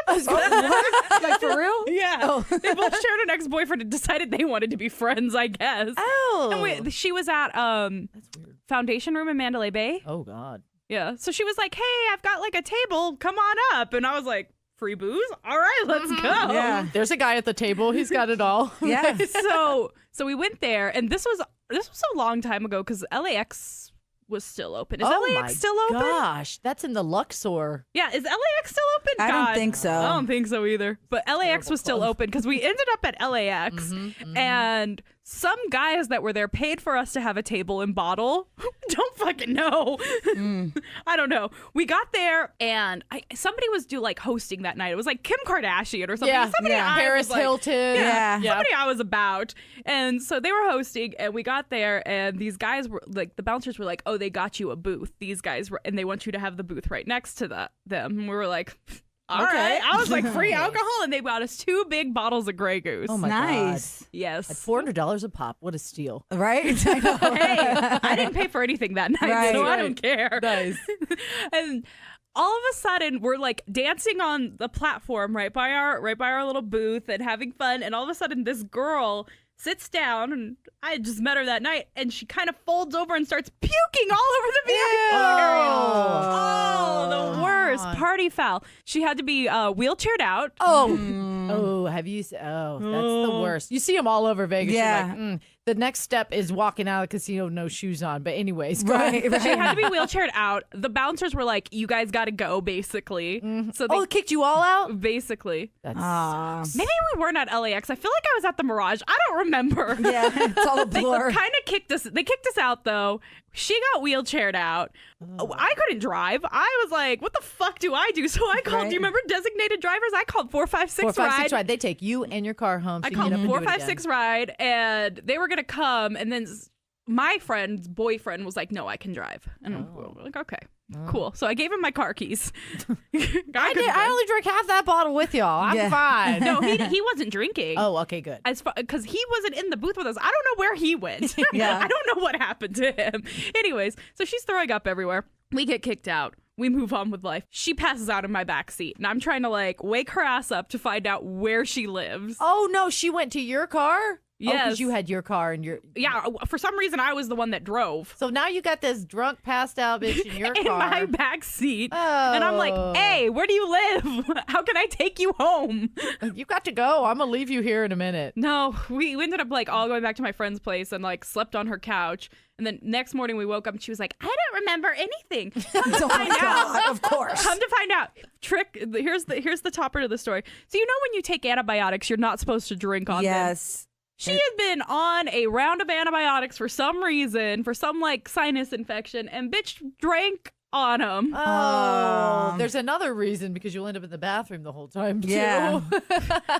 Like for real? Yeah. They both shared an ex-boyfriend and decided they wanted to be friends, I guess. Oh. And she was at That's weird. Foundation Room in Mandalay Bay. Oh, God. Yeah. So she was like, "Hey, I've got like a table. Come on up." And I was like, "Free booze? All right, let's go." Yeah. There's a guy at the table. He's got it all. Yeah. So we went there, and this was a long time ago because LAX was still open. Is LAX still open? Gosh, that's in the Luxor. Yeah, is LAX still open? I don't God. think so. I don't think so either. But LAX was still open because we ended up at LAX, and some guys that were there paid for us to have a table and bottle. Don't fucking know. I don't know. We got there, and somebody was hosting that night. It was like Kim Kardashian or something. Yeah, Somebody I Paris was like- Hilton. Yeah. Somebody I was about. And so they were hosting, and we got there, and these guys were like, the bouncers were like, "Oh, they got you a booth." These guys were, and they want you to have the booth right next to them. And we were like, all right. I was like, free alcohol, and they bought us 2 big bottles of Grey Goose. Oh my Nice. God. Yes. At $400 a pop. What a steal. Right? I know. Hey, I didn't pay for anything that night, Right. so I Right. don't care. Nice. And all of a sudden, we're like dancing on the platform right by our little booth and having fun. And all of a sudden, this girl sits down, and I just met her that night, and she kind of folds over and starts puking all over the VIP area. Oh, the worst. Party foul. She had to be wheelchaired out. Oh, have you? Oh, that's the worst. You see them all over Vegas. Yeah. You're like, the next step is walking out of the casino with no shoes on. But anyways, go ahead. Right. She had to be wheelchaired out. The bouncers were like, "You guys got to go," basically. So they Oh, it kicked you all out? basically. That's Maybe we weren't at LAX. I feel like I was at the Mirage. I don't remember. Yeah. It's all a They blur. kind of kicked us. They kicked us out though. She got wheelchaired out. I couldn't drive. I was like, "What the fuck do I do?" So I called. Right. Do you remember designated drivers? I called 456 456 ride. ride. They take you and your car home. So I you called never do it 456 ride, and they were gonna come, and then my friend's boyfriend was like, "No, I can drive," and we were like, "Okay, cool." So I gave him my car keys. I only drank half that bottle with y'all. I'm Yeah. fine. No, he wasn't drinking. Oh, okay, good. Because he wasn't in the booth with us. I don't know where he went. Yeah. I don't know what happened to him. Anyways, so she's throwing up everywhere. We get kicked out. We move on with life. She passes out in my back seat, and I'm trying to like wake her ass up to find out where she lives. Oh no, she went to your car? Yes. because you had your car and your. Yeah, for some reason I was the one that drove. So now you got this drunk, passed out bitch in your In car. my back seat. And I'm like, "Hey, where do you live? How can I take you home?" You got to go. I'm gonna leave you here in a minute. No, we ended up like all going back to my friend's place and like slept on her couch. And then next morning we woke up and she was like, "I don't remember anything." Oh my God, of course. Come to find out, here's the topper to the story. So you know when you take antibiotics, you're not supposed to drink on them. Yes. She had been on a round of antibiotics for some reason, for some like sinus infection, and bitch drank on them. Oh, there's another reason because you'll end up in the bathroom the whole time too. Yeah.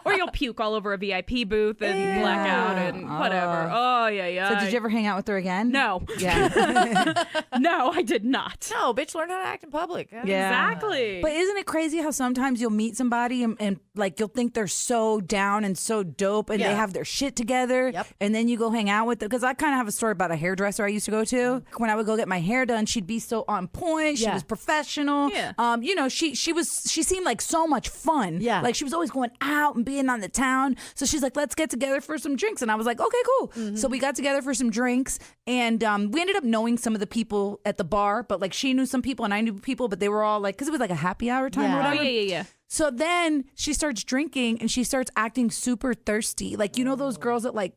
Or you'll puke all over a VIP booth and black out and whatever. Oh, yeah. So did you ever hang out with her again? No. Yeah. No, I did not. No, bitch, learn how to act in public. Yeah. Exactly. But isn't it crazy how sometimes you'll meet somebody and like you'll think they're so down and so dope and they Yeah. have their shit together. Yep. And then you go hang out with them. Because I kind of have a story about a hairdresser I used to go to. When I would go get my hair done, she'd be so on point. She Yeah. was professional. Yeah. You know, she seemed like so much fun. Yeah. Like she was always going out and being on the town. So she's like, "Let's get together for some drinks." And I was like, "Okay, cool." Mm-hmm. So we got together for some drinks and we ended up knowing some of the people at the bar, but like she knew some people and I knew people, but they were all like, because it was like a happy hour time or Yeah. Oh, whatever. yeah. So then she starts drinking and she starts acting super thirsty. Like, you know, those girls that like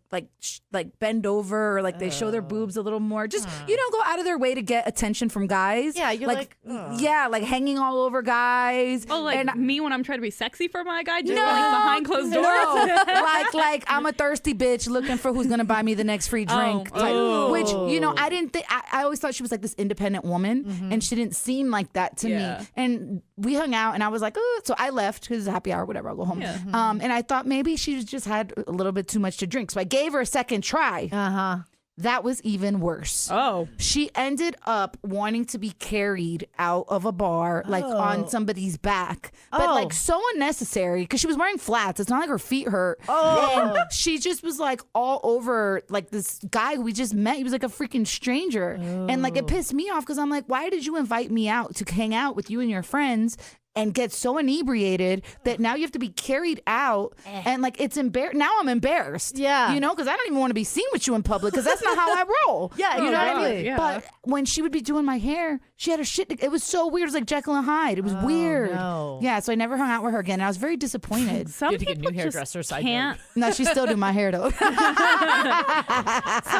bend over or like they show their boobs a little more. Just, you know, go out of their way to get attention from guys. Yeah, you're like, yeah, like hanging all over guys. Oh, like And me when I'm trying to be sexy for my guy, just no, like behind closed doors. No, like I'm a thirsty bitch looking for who's gonna buy me the next free drink. type. Oh. Which, you know, I didn't think. I always thought she was like this independent woman, and she didn't seem like that to Yeah. me. And we hung out, and I was like, oh, so I left because it's a happy hour, whatever. I'll go home. Yeah. And I thought maybe she just had a little bit too much to drink, so I gave her a second try. That was even worse. Oh. She ended up wanting to be carried out of a bar, like on somebody's back. But like so unnecessary because she was wearing flats. It's not like her feet hurt. And she just was like all over like this guy who we just met. He was like a freaking stranger. And like it pissed me off because I'm like, why did you invite me out to hang out with you and your friends? And get so inebriated that now you have to be carried out, and like it's now I'm embarrassed. Yeah, you know, because I don't even want to be seen with you in public because that's not how I roll. Yeah, you know what I mean. Yeah. But when she would be doing my hair, she had her shit. It was so weird. It was like Jekyll and Hyde. It was weird. No. Yeah, so I never hung out with her again. And I was very disappointed. Some You had to get people new just hairdresser, side can't. No, she still do my hair though. Some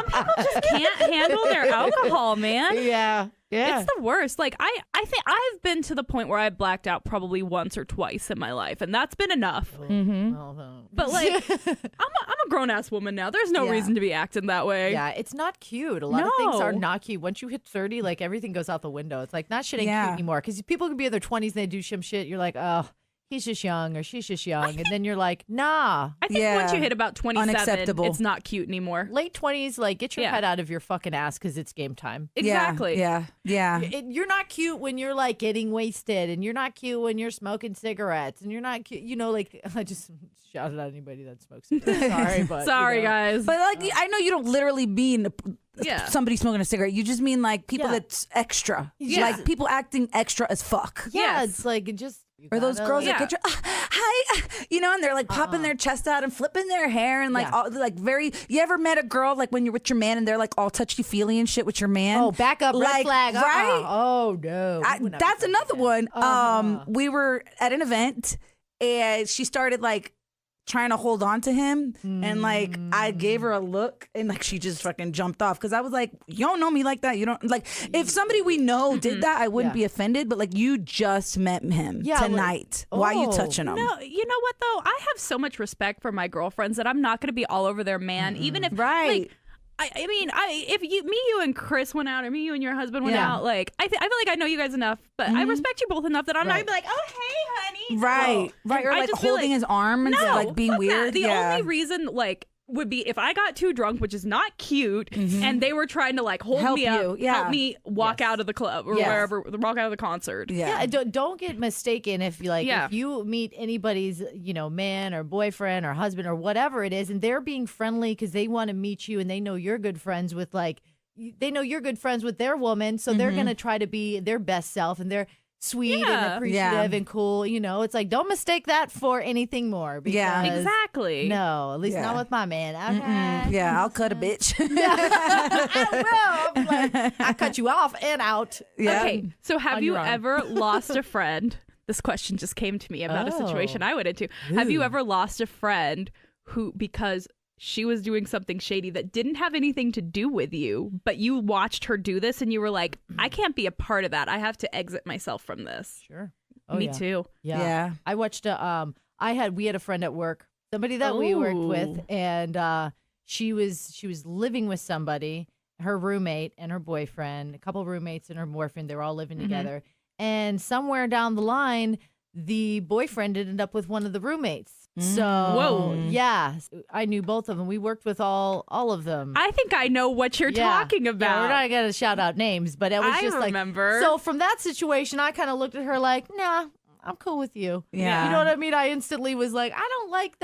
people just can't handle their alcohol, man. Yeah. It's the worst. Like I think I've been to the point where I blacked out probably once or twice in my life, and that's been enough. But like, I'm a grown ass woman now. There's no reason to be acting that way. Yeah, it's not cute. A lot of things are not cute. Once you hit 30, like everything goes out the window. It's like, not shit ain't cute anymore. Because people can be in their 20s and they do some shit. You're like, oh, he's just young or she's just young. And then you're like, nah. I think once you hit about 27, Unacceptable. it's not cute anymore. Late 20s, like, get your head out of your fucking ass because it's game time. Exactly. Yeah. You're not cute when you're like getting wasted, and you're not cute when you're smoking cigarettes, and you're not cute, you know, like, I just shouted at anybody that smokes cigarettes. Sorry, but Sorry, guys. But like, I know you don't literally mean somebody smoking a cigarette. You just mean like people that's extra. Yeah. Like people acting extra as fuck. Yeah, Yes. it's like it just. Or those girls Yeah. that get your, hi, you know, and they're like popping their chest out and flipping their hair and like all like very. You ever met a girl like when you're with your man and they're like all touchy feely and shit with your man? Oh, back up, red Like, flag, right? Oh no, That's another one. We were at an event and she started like trying to hold on to him and like I gave her a look and like she just fucking jumped off because I was like, you don't know me like that. You don't like if somebody we know did that, I wouldn't be offended, but like you just met him tonight. Why are you touching him? No, you know what though? I have so much respect for my girlfriends that I'm not going to be all over their man, even if like, I mean, if you and Chris went out, or me, you and your husband went out, like I feel like I know you guys enough, but I respect you both enough that I'm not gonna be like, oh hey, honey, Right, or I like just feel holding his arm and like being fuck that. weird. The only reason like would be if I got too drunk, which is not cute, and they were trying to like hold me up, help me walk out of the club or wherever, walk out of the concert. Yeah, don't get mistaken if you like if you meet anybody's man or boyfriend or husband or whatever it is, and they're being friendly because they want to meet you and they know you're good friends with their woman, so they're gonna try to be their best self and they're sweet and appreciative and cool. It's like don't mistake that for anything more. Because, exactly. No, at least not with my man. Okay. Yeah, I'll cut a bitch. I will. Like, I cut you off and out. Yeah. Okay, so have On you your own. ever lost a friend? This question just came to me about a situation I went into. Have you ever lost a friend who, because she was doing something shady that didn't have anything to do with you, but you watched her do this and you were like, I can't be a part of that. I have to exit myself from this. Sure. Me too. Yeah. I watched we had a friend at work, somebody that we worked with, and she was living with somebody, her roommate and her boyfriend, a couple roommates and her boyfriend, they were all living together. And somewhere down the line, the boyfriend ended up with one of the roommates. So, yeah, I knew both of them. We worked with all of them. I think I know what you're talking about. Yeah, we're not going to shout out names, but it was just remember. So from that situation, I kind of looked at her like, nah, I'm cool with you. Yeah. You know what I mean? I instantly was like, I don't like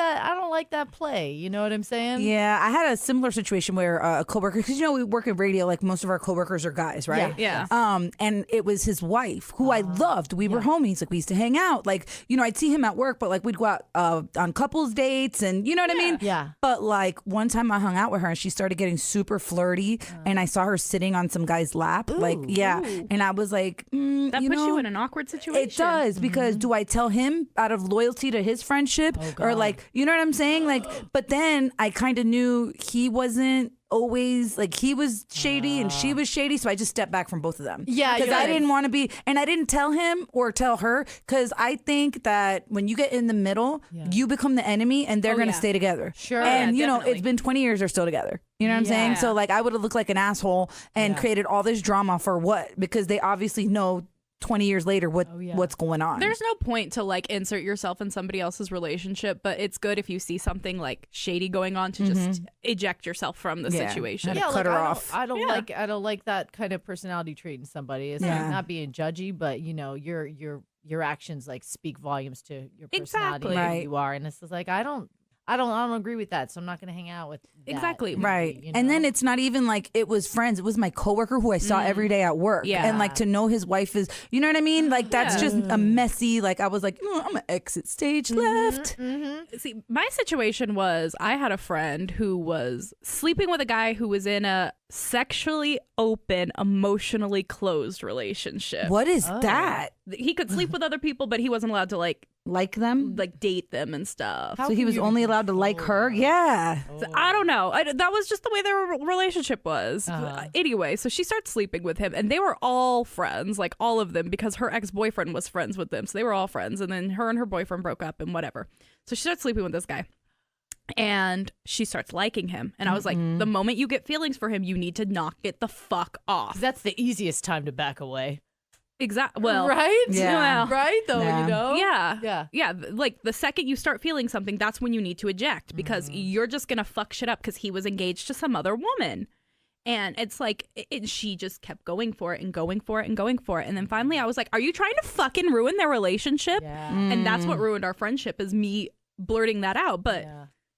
that play. You know what I'm saying? Yeah, I had a similar situation where a coworker, because we work in radio, like most of our coworkers are guys, right? Yeah. And it was his wife, who I loved. We were homies, like we used to hang out. Like, I'd see him at work, but like we'd go out on couples dates, and you know what I mean? Yeah. But like one time I hung out with her, and she started getting super flirty, and I saw her sitting on some guy's lap, and I was like, that puts you in an awkward situation. It does, because do I tell him out of loyalty to his friendship, or like, you know what I'm saying? Like, but then I kind of knew he wasn't always like, he was shady and she was shady, so I just stepped back from both of them. Yeah, because I didn't want to be, and I didn't tell him or tell her, because I think that when you get in the middle, you become the enemy, and they're gonna stay together. Sure. And Yeah, it's been 20 years, they're still together. You know what I'm saying? So like, I would have looked like an asshole and created all this drama for what? Because they obviously know 20 years later what's going on. There's no point to like insert yourself in somebody else's relationship, but it's good if you see something like shady going on to just eject yourself from the situation. Yeah, cut her off. I don't like that kind of personality trait in somebody. It's like not being judgy, but you know, your actions like speak volumes to your personality and who you are. And it's just like I don't agree with that, so I'm not going to hang out with that. Exactly. Right. You know? And then it's not even like it was friends. It was my coworker who I saw every day at work. Yeah. And like to know his wife is, you know what I mean? Like that's just a messy, like I was like, I'm going to exit stage left. See, my situation was I had a friend who was sleeping with a guy who was in a sexually open, emotionally closed relationship. What is that? He could sleep with other people, but he wasn't allowed to like them? like date them and stuff. So he was only allowed to like her? Yeah. So I don't know. That was just the way their relationship was. Anyway, so she starts sleeping with him, and they were all friends, like all of them, because her ex-boyfriend was friends with them. So they were all friends, and then her and her boyfriend broke up and whatever. So she starts sleeping with this guy, and she starts liking him. And I was like, the moment you get feelings for him, you need to knock it the fuck off. That's the easiest time to back away. Exactly. Well, right? Yeah. Right, though, Yeah. you know? Yeah. Yeah. Like the second you start feeling something, that's when you need to eject because you're just going to fuck shit up because he was engaged to some other woman. And it's like, she just kept going for it and going for it and going for it. And then finally I was like, are you trying to fucking ruin their relationship? Yeah. And that's what ruined our friendship is me blurting that out. But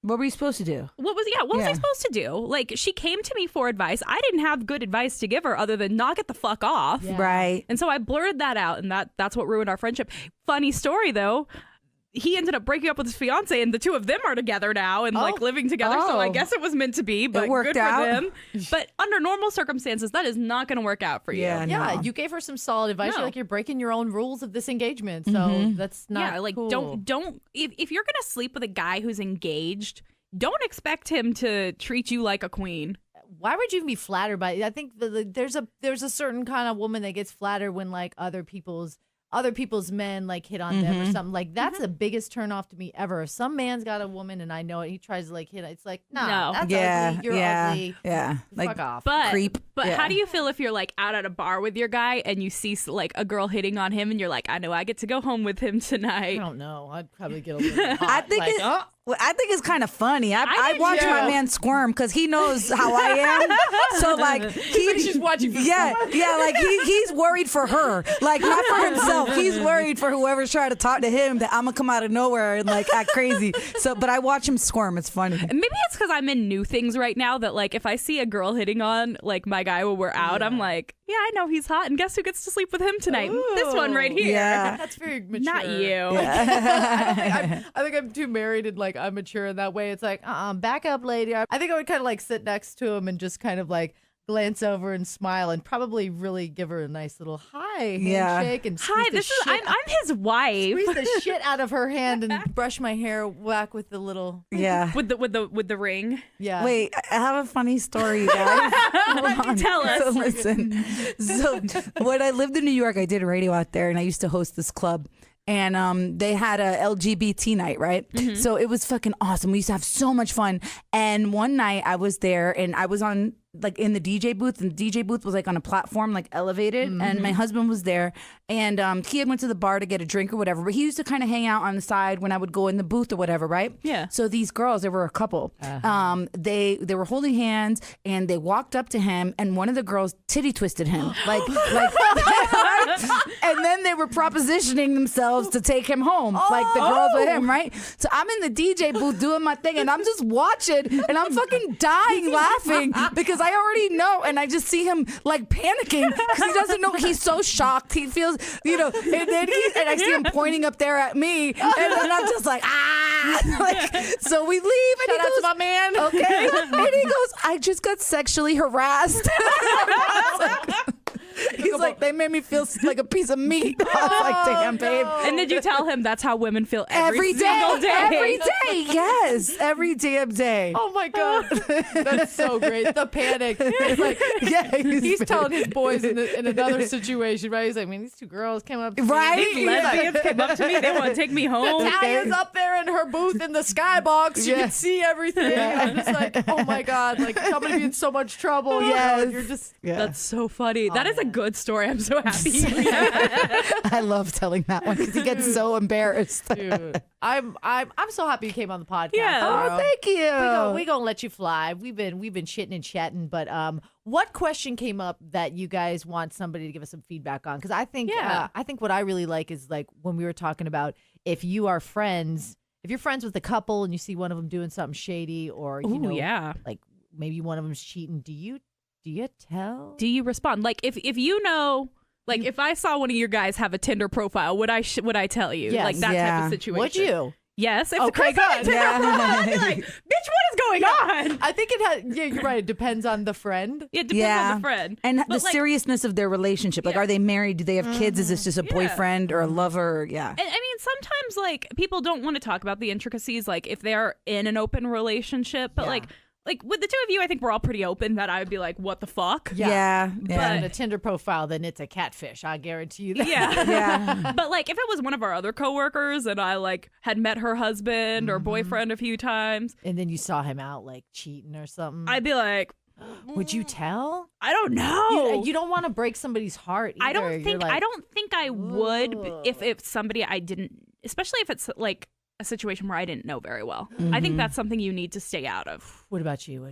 What were you supposed to do? what was I supposed to do? Like, she came to me for advice. I didn't have good advice to give her other than knock it the fuck off. Yeah. Right. And so I blurred that out, and that's what ruined our friendship. Funny story, though. He ended up breaking up with his fiance, and the two of them are together now and like living together. So I guess it was meant to be, but worked good out. for them. But under normal circumstances, that is not going to work out for you. Yeah. Yeah, No. you gave her some solid advice. No. You're like, you're breaking your own rules of this engagement. So that's not Yeah, like cool. don't if you're going to sleep with a guy who's engaged, don't expect him to treat you like a queen. Why would you even be flattered by it? I think there's a certain kind of woman that gets flattered when like other people's men like hit on them or something. Like that's the biggest turn off to me ever. If some man's got a woman and I know it, he tries to like hit it, it's like, no, that's ugly. You're ugly. Yeah. Like Fuck off. But creep. But Yeah. how do you feel if you're like out at a bar with your guy and you see like a girl hitting on him and you're like, I know I get to go home with him I tonight. don't know. I'd probably get a little hot. I think like, I think it's kind of funny. I did watch too. my man squirm because he knows how I am. So like He's just watching for yeah, like he's worried for her, like not for himself. He's worried for whoever's trying to talk to him that I'm gonna come out of nowhere and like act crazy. So, but I watch him squirm. It's funny. And maybe it's because I'm in new things right now that like if I see a girl hitting on like my guy when we're out, I'm like, yeah, I know he's hot, and guess who gets to sleep with him tonight? This one right here. Yeah. that's very mature. Not you. I think I'm too married and like I'm mature in that way. It's like, back up, lady. I think I would kind of like sit next to him and just kind of like glance over and smile and probably really give her a nice little hi handshake and Hi, squeeze I'm his wife. squeeze the shit out of her hand and brush my hair back with the little Yeah. with the ring. yeah. Wait, I have a funny story, guys. Hold on. Tell us. So listen. So when I lived in New York, I did radio out there, and I used to host this club. And they had a LGBT night, right? So it was fucking awesome. We used to have so much fun. And one night I was there, and I was on like in the DJ booth, and the DJ booth was like on a platform, like elevated. And my husband was there, and he had went to the bar to get a drink or whatever. But he used to kind of hang out on the side when I would go in the booth or whatever, right? Yeah. So these girls, there were a couple. They were holding hands, and they walked up to him, and one of the girls titty twisted him, like. And then they were propositioning themselves to take him home, like the girls with him, right? So I'm in the DJ booth doing my thing, and I'm just watching, and I'm fucking dying laughing because I already know, and I just see him like panicking because he doesn't know. He's so shocked. He feels, and then and I see him pointing up there at me, and then I'm just like, like, so we leave, and Shout out he to goes, my man. okay, and he goes, I just got sexually harassed. He's like, they made me feel like a piece of meat. I was like, damn, babe. And did you tell him that's how women feel every Every single day? Every day, yes. Every damn day. Oh my god, that's so great. The panic. It's like, Yeah, he's telling his boys in another situation, right? He's like, man, these two girls came up to me. Right? These lesbians came up to me. They want to take me home. Natalia's up there in her booth in the skybox. You Yeah. can see everything. I'm just like, oh my god, like somebody be in so much trouble. You know, Yes. and you're just That's so funny. That is a good story. I'm so happy. I love telling that one because he gets so embarrassed. Dude, I'm so happy you came on the podcast. Yeah. Laura. Oh, thank you. We gonna let you fly. We've been shitting and chatting, but what question came up that you guys want somebody to give us some feedback on? Because I think what I really like is like when we were talking about if you're friends with a couple and you see one of them doing something shady or you know, like maybe one of them's cheating, do you tell? Do you respond? Like if you know, like if I saw one of your guys have a Tinder profile, would I tell you? Yes. Like that type of situation. Would you? Yes. If Okay, the person good. had a Tinder profile, I'd be like, bitch, what is going on? I think it had. Yeah, you're right. It depends on the friend. It depends on the friend. And But, the like, seriousness of their relationship. Like, are they married? Do they have kids? Is this just a boyfriend or a lover? Yeah. And I mean, sometimes like people don't want to talk about the intricacies, like if they're in an open relationship, but like with the two of you, I think we're all pretty open that I would be like, what the fuck? Yeah. But a Tinder profile, then it's a catfish. I guarantee you that. Yeah. But like if it was one of our other coworkers and I like had met her husband or boyfriend a few times, And then you saw him out like cheating or something. I'd be like, Would you tell? I don't know. You don't want to break somebody's heart either. I don't think I would Ugh. if it's somebody I didn't, especially if it's like a situation where I didn't know very well. I think that's something you need to stay out of. What about you?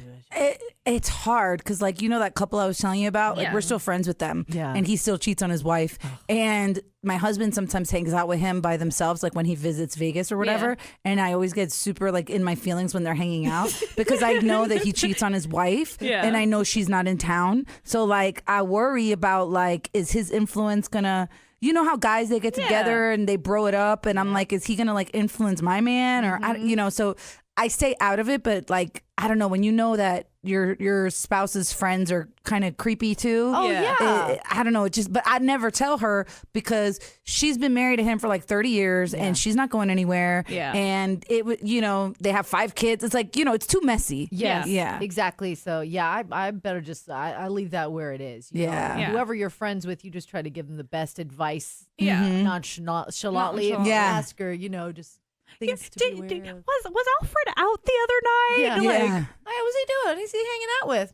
It's hard because, like, you know that couple I was telling you about? Like, we're still friends with them. Yeah. And he still cheats on his wife. And my husband sometimes hangs out with him by themselves, like when he visits Vegas or whatever. And I always get super, like, in my feelings when they're hanging out because I know that he cheats on his wife. Yeah. And I know she's not in town. So, like, I worry about, like, is his influence gonna... You know how guys, they get together and they bro it up, and I'm like, is he gonna like influence my man, or you know? So I stay out of it, but like I don't know, when you know that your spouse's friends are kind of creepy too. Oh yeah. I don't know. It just, but I never tell her because she's been married to him for like 30 years and she's not going anywhere. Yeah. And it would, you know, they have 5 kids. It's like, you know, it's too messy. Yes. Yeah. Exactly. So yeah, I better just I leave that where it is. You know? Yeah. Whoever you're friends with, you just try to give them the best advice. Yeah. Nonchalantly. If you Yeah. ask her, you know, just things to be aware of. Was Alfred out the other night? Yeah. Yeah. Like, hey, what's he doing? Who's he hanging out with?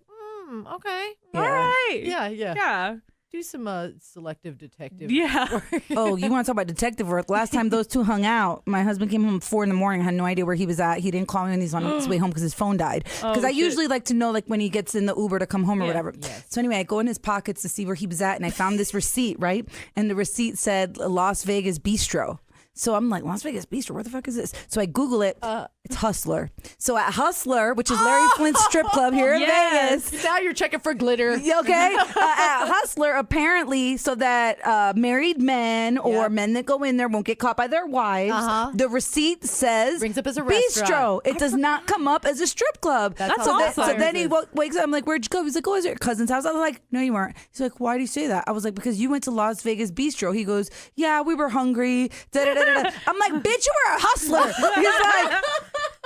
Okay. Yeah. All right. Yeah. Yeah. Do some selective detective. Yeah. Oh, you want to talk about detective work? Last time those two hung out, my husband came home at 4 a.m. I had no idea where he was at. He didn't call me when he's on his way home because his phone died. Because I shit. usually like to know like when he gets in the Uber to come home or whatever. Yes. So anyway, I go in his pockets to see where he was at, and I found this receipt, right? And the receipt said Las Vegas Bistro. So I'm like, Las Vegas Bistro, where the fuck is this? So I Google it. It's Hustler. So at Hustler, which is Larry Flint's strip club here in Vegas. Now you're checking for glitter. Okay. At Hustler, apparently, so that married men or men that go in there won't get caught by their wives, the receipt says Brings up as a bistro. restaurant. It does not come up as a strip club. That's so, awesome. so then he wakes up. I'm like, where'd you go? He's like, oh, is it your cousin's house? I was like, no, you weren't. He's like, why do you say that? I was like, because you went to Las Vegas Bistro. He goes, yeah, we were hungry. Da-da-da-da-da. I'm like, bitch, you were a hustler. He's like,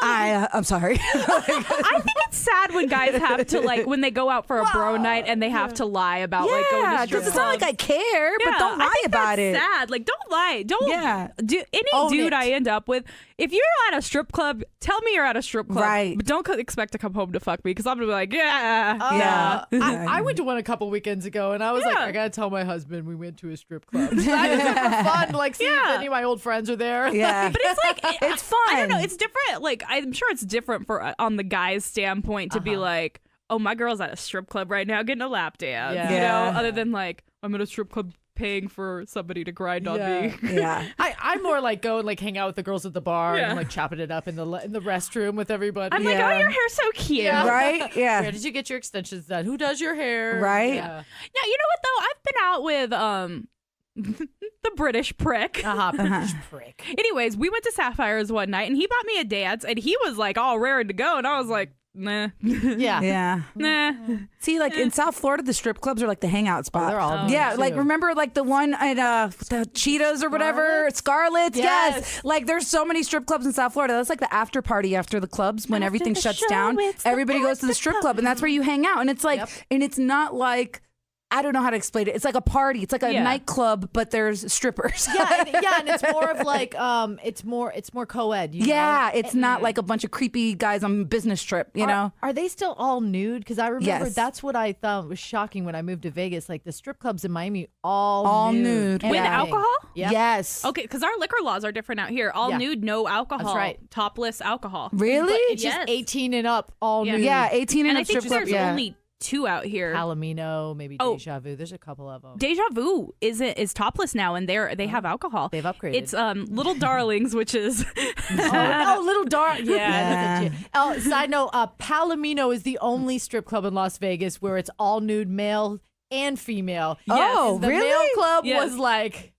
I'm sorry. I think it's sad when guys have to like when they go out for a bro night and they have to lie about like going to Yeah, strip because it's not like I care, but Yeah, don't I lie think about that's it. Sad. Like, don't lie. Don't. Yeah. Do any Own dude it. I end up with. If you're at a strip club, tell me you're at a strip club. Right. But don't expect to come home to fuck me because I'm gonna be like, yeah. Yeah. I went to one a couple weekends ago, and I was like, Yeah. I gotta tell my husband we went to a strip club. I just did it for fun, like see if Yeah. any of my old friends are there. Yeah. But it's like It's fun. I don't know. It's different. Like I'm sure it's different for on the guy's standpoint to be like, oh, my girl's at a strip club right now getting a lap dance. Yeah. You Yeah. know, other than like I'm at a strip club paying for somebody to grind on Yeah. me. Yeah. I'm more like go and like hang out with the girls at the bar Yeah. and like chopping it up in the restroom with everybody. I'm like, Yeah. oh, your hair's so cute. Yeah. Right? Yeah. Where did you get your extensions done? Who does your hair? Right? Yeah. Yeah, you know what though? I've been out with the British prick. British prick. Anyways, we went to Sapphire's one night and he bought me a dance and he was like all raring to go and I was like, nah. Yeah. Yeah. Nah. See, like in South Florida, the strip clubs are like the hangout spot. they're all yeah, too. like remember like the one at the Cheetahs or whatever, Scarlett's. Yes. Like there's so many strip clubs in South Florida. That's like the after party after the clubs when everything the shuts show, down. it's the Everybody goes to the strip club and that's where you hang out. And it's like, and it's not like I don't know how to explain it. It's like a party. It's like a nightclub, but there's strippers. and it's more of like it's more co-ed. You know? It's not like a bunch of creepy guys on a business trip. You know, are they still all nude? Because I remember Yes. that's what I thought was shocking when I moved to Vegas. Like the strip clubs in Miami, all nude. With Everything. alcohol? Yep. Yes. Okay, because our liquor laws are different out here. All nude, no alcohol. That's right. Topless alcohol. Really? It's just Yes. 18 and up, all Yeah. nude. Yeah, 18 And in I a think strip club. there's Yeah. only 2 out here. Palomino, maybe Oh. Deja Vu. There's a couple of them. Deja Vu is topless now, and they have alcohol. They've upgraded. It's Little Darlings, which is Little Dark. Yeah. Yeah. Look at you. Oh, side note, Palomino is the only strip club in Las Vegas where it's all nude, male and female. Oh, The really? male club Yes. was like,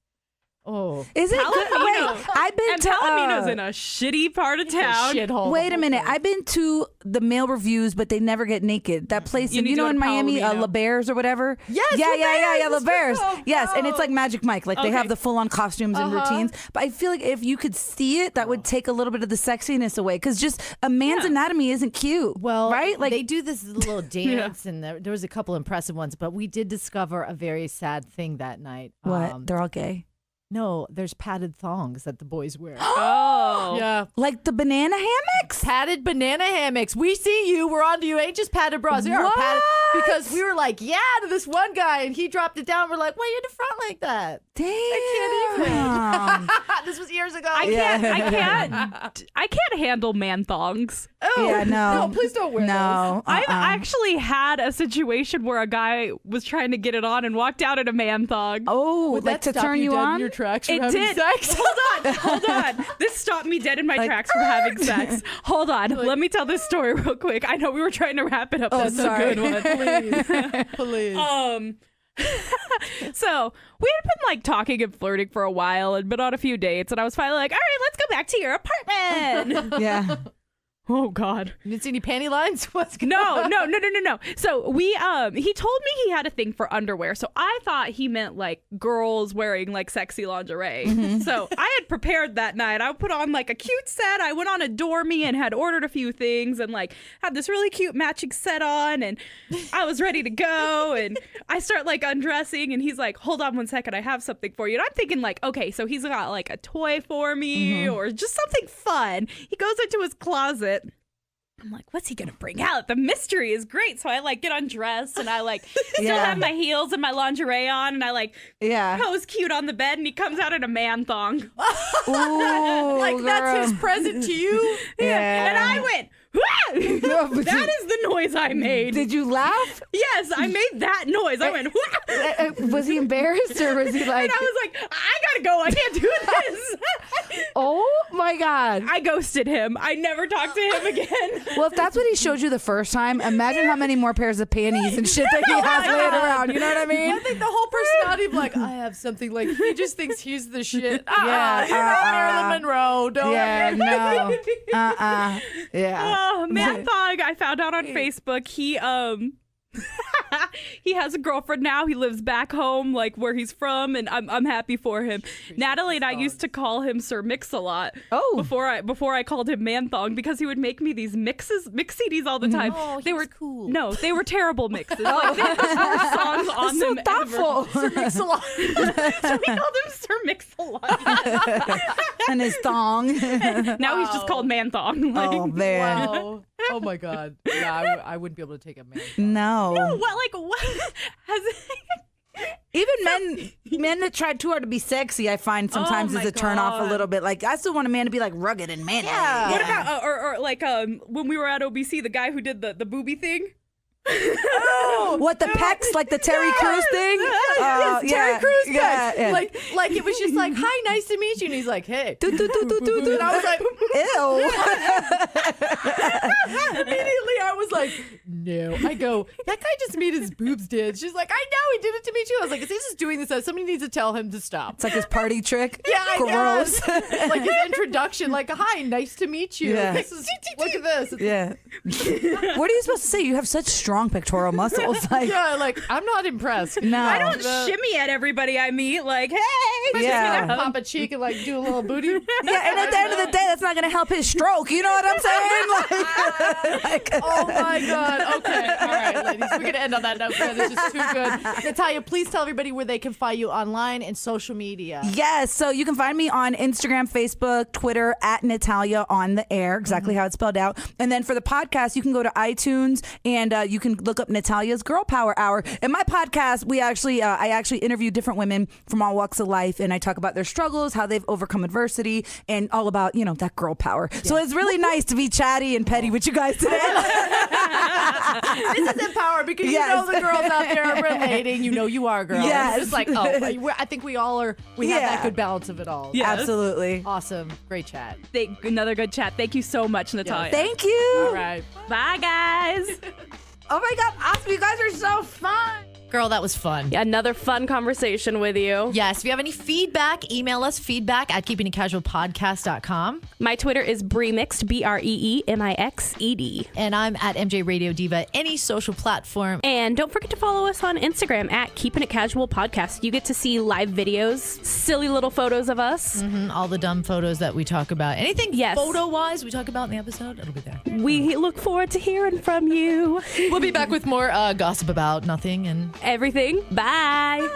oh, Is it good? Palomino. Wait, I've been and to Palomino's in a shitty part of town. shithole. Wait a minute. I've been to the male reviews, but they never get naked. That place, You need to go in to Miami, Palomino. La Bears or whatever. Yes, yeah, La La Bears. Bears. Oh, Yes, and it's no. like Magic Mike. Like they have Okay. the full-on costumes and routines. But I feel like if you could see it, that would take a little bit of the sexiness away. Because just a man's anatomy isn't cute. Well, right? Like they do this little dance, and there was a couple impressive ones, but we did discover a very sad thing that night. what? They're all gay. No, there's padded thongs that the boys wear. Oh. Yeah. Like the banana hammocks. Padded banana hammocks. We see you. We're on to you. Ain't just padded bras. They are padded. What? Because we were like, yeah, to this one guy, and he dropped it down. We're like, why are you in the front like that? Damn. I can't even. This was years ago. I can't handle man thongs. Oh, Yeah, no. No, please don't wear No. I've actually had a situation where a guy was trying to get it on and walked out in a man thong. Oh, Would like that to stop turn you dead on? in your tracks from It having did. sex? Hold on. This stopped me dead in my tracks from having sex. Hold on. Let me tell this story real quick. I know we were trying to wrap it up. Oh, That's sorry. a good one. Please. So we had been like talking and flirting for a while and been on a few dates, and I was finally like, all right, let's go back to your apartment. Yeah. Oh God. You didn't see any panty lines? What's going No. on? So we he told me he had a thing for underwear. So I thought he meant like girls wearing like sexy lingerie. So I had prepared that night. I put on like a cute set. I went on Adore Me and had ordered a few things and like had this really cute matching set on, and I was ready to go, and I start like undressing, and he's like, hold on one second, I have something for you. And I'm thinking like, okay, so he's got like a toy for me or just something fun. He goes into his closet. I'm like, what's he gonna bring out? The mystery is great. So I like get undressed and I like still Yeah. have my heels and my lingerie on, and I like Yeah. pose cute on the bed, and he comes out in a man thong. Ooh, Like, that's his girl. present to you? Yeah. And I went, No, but that is the noise I made. Did you laugh? Yes, I made that noise. I went, Was he embarrassed or was he like, and I was like, I gotta go. I can't do this. oh my God? I ghosted him. I never talked to him again. Well, if that's what he showed you the first time, imagine how many more pairs of panties and shit that he has laying around. You know what I mean? I think the whole personality of like, I have something, like, he just thinks he's the shit. Yeah, You're not Marilyn Monroe. Don't Yeah, no. Yeah. Oh, man thong. I found out on Facebook he he has a girlfriend now. He lives back home, like where he's from, and I'm happy for him. Natalie and I used to call him Sir Mix-a-Lot. Oh. Before I called him Man Thong, because he would make me these mix CDs all the time. Oh, he was cool. No, they were terrible mixes. Like, they had the worst songs on So them thoughtful. ever. So we called him Sir Mix-a-Lot. And his thong. Now he's just called Man Thong. Like, Oh, man. Wow. Oh my God. Yeah, I wouldn't be able to take a man. No. what has Even men that try too hard to be sexy, I find sometimes Oh is my a turn off a God. little bit. Like, I still want a man to be like rugged and manly. Yeah. What about or like when we were at OBC, the guy who did the booby thing? What, the pecs, like the Terry Crews thing? Yes, Terry Crews yeah, pecs. yeah. Like it was just like, hi, nice to meet you. And he's like, hey. Do, do, do, do, do, do. And I was like, Ew. immediately I was like, no. I go, that guy just made his boobs did. She's like, I know, he did it to me too. I was like, is he just doing this? Somebody needs to tell him to stop. It's like his party trick. Yeah, I Gross. guess. Like his introduction, like, hi, nice to meet you. Yeah. This is, look at this. It's- Yeah. What are you supposed to say? You have such strong pectoral muscles. Like, Yeah, like, I'm not impressed. no. I don't shimmy at everybody I meet. Like, hey, Yeah. Pop a cheek and like do a little booty. Yeah, and at the end of the day, that's not going to help his stroke. You know what I'm saying? Like, Oh my God. Okay. All right, ladies. We're going to end on that note. This is too good. Natalia, please tell everybody where they can find you online and social media. Yes, so you can find me on Instagram, Facebook, Twitter at Natalia on the air, exactly how it's spelled out. And then for the podcast, you can go to iTunes and you can look up Natalia's Girl Power Hour. In my podcast, I actually interview different women from all walks of life, and I talk about their struggles, how they've overcome adversity, and all about that girl power. Yeah. So it's really nice to be chatty and petty with you guys today. This is empower because you know the girls out there are relating. You know you are girls. Yes. It's like, I think we all are. We have that good balance of it all. Yes. Absolutely. Awesome. Great chat. Another good chat. Thank you so much, Natalia. Thank you. All right. Bye, guys. Oh my God, awesome. You guys are so fun. Girl, that was fun. Another fun conversation with you. Yes. If you have any feedback, email us feedback@keepingitcasualpodcast.com. My Twitter is Breemixed, BREEMIXED. And I'm at MJ Radio Diva, any social platform. And don't forget to follow us on Instagram at Keeping It Casual Podcast. You get to see live videos, silly little photos of us. All the dumb photos that we talk about. Anything Yes. photo-wise we talk about in the episode, it'll be there. We look forward to hearing from you. We'll be back with more gossip about nothing and Everything. Bye.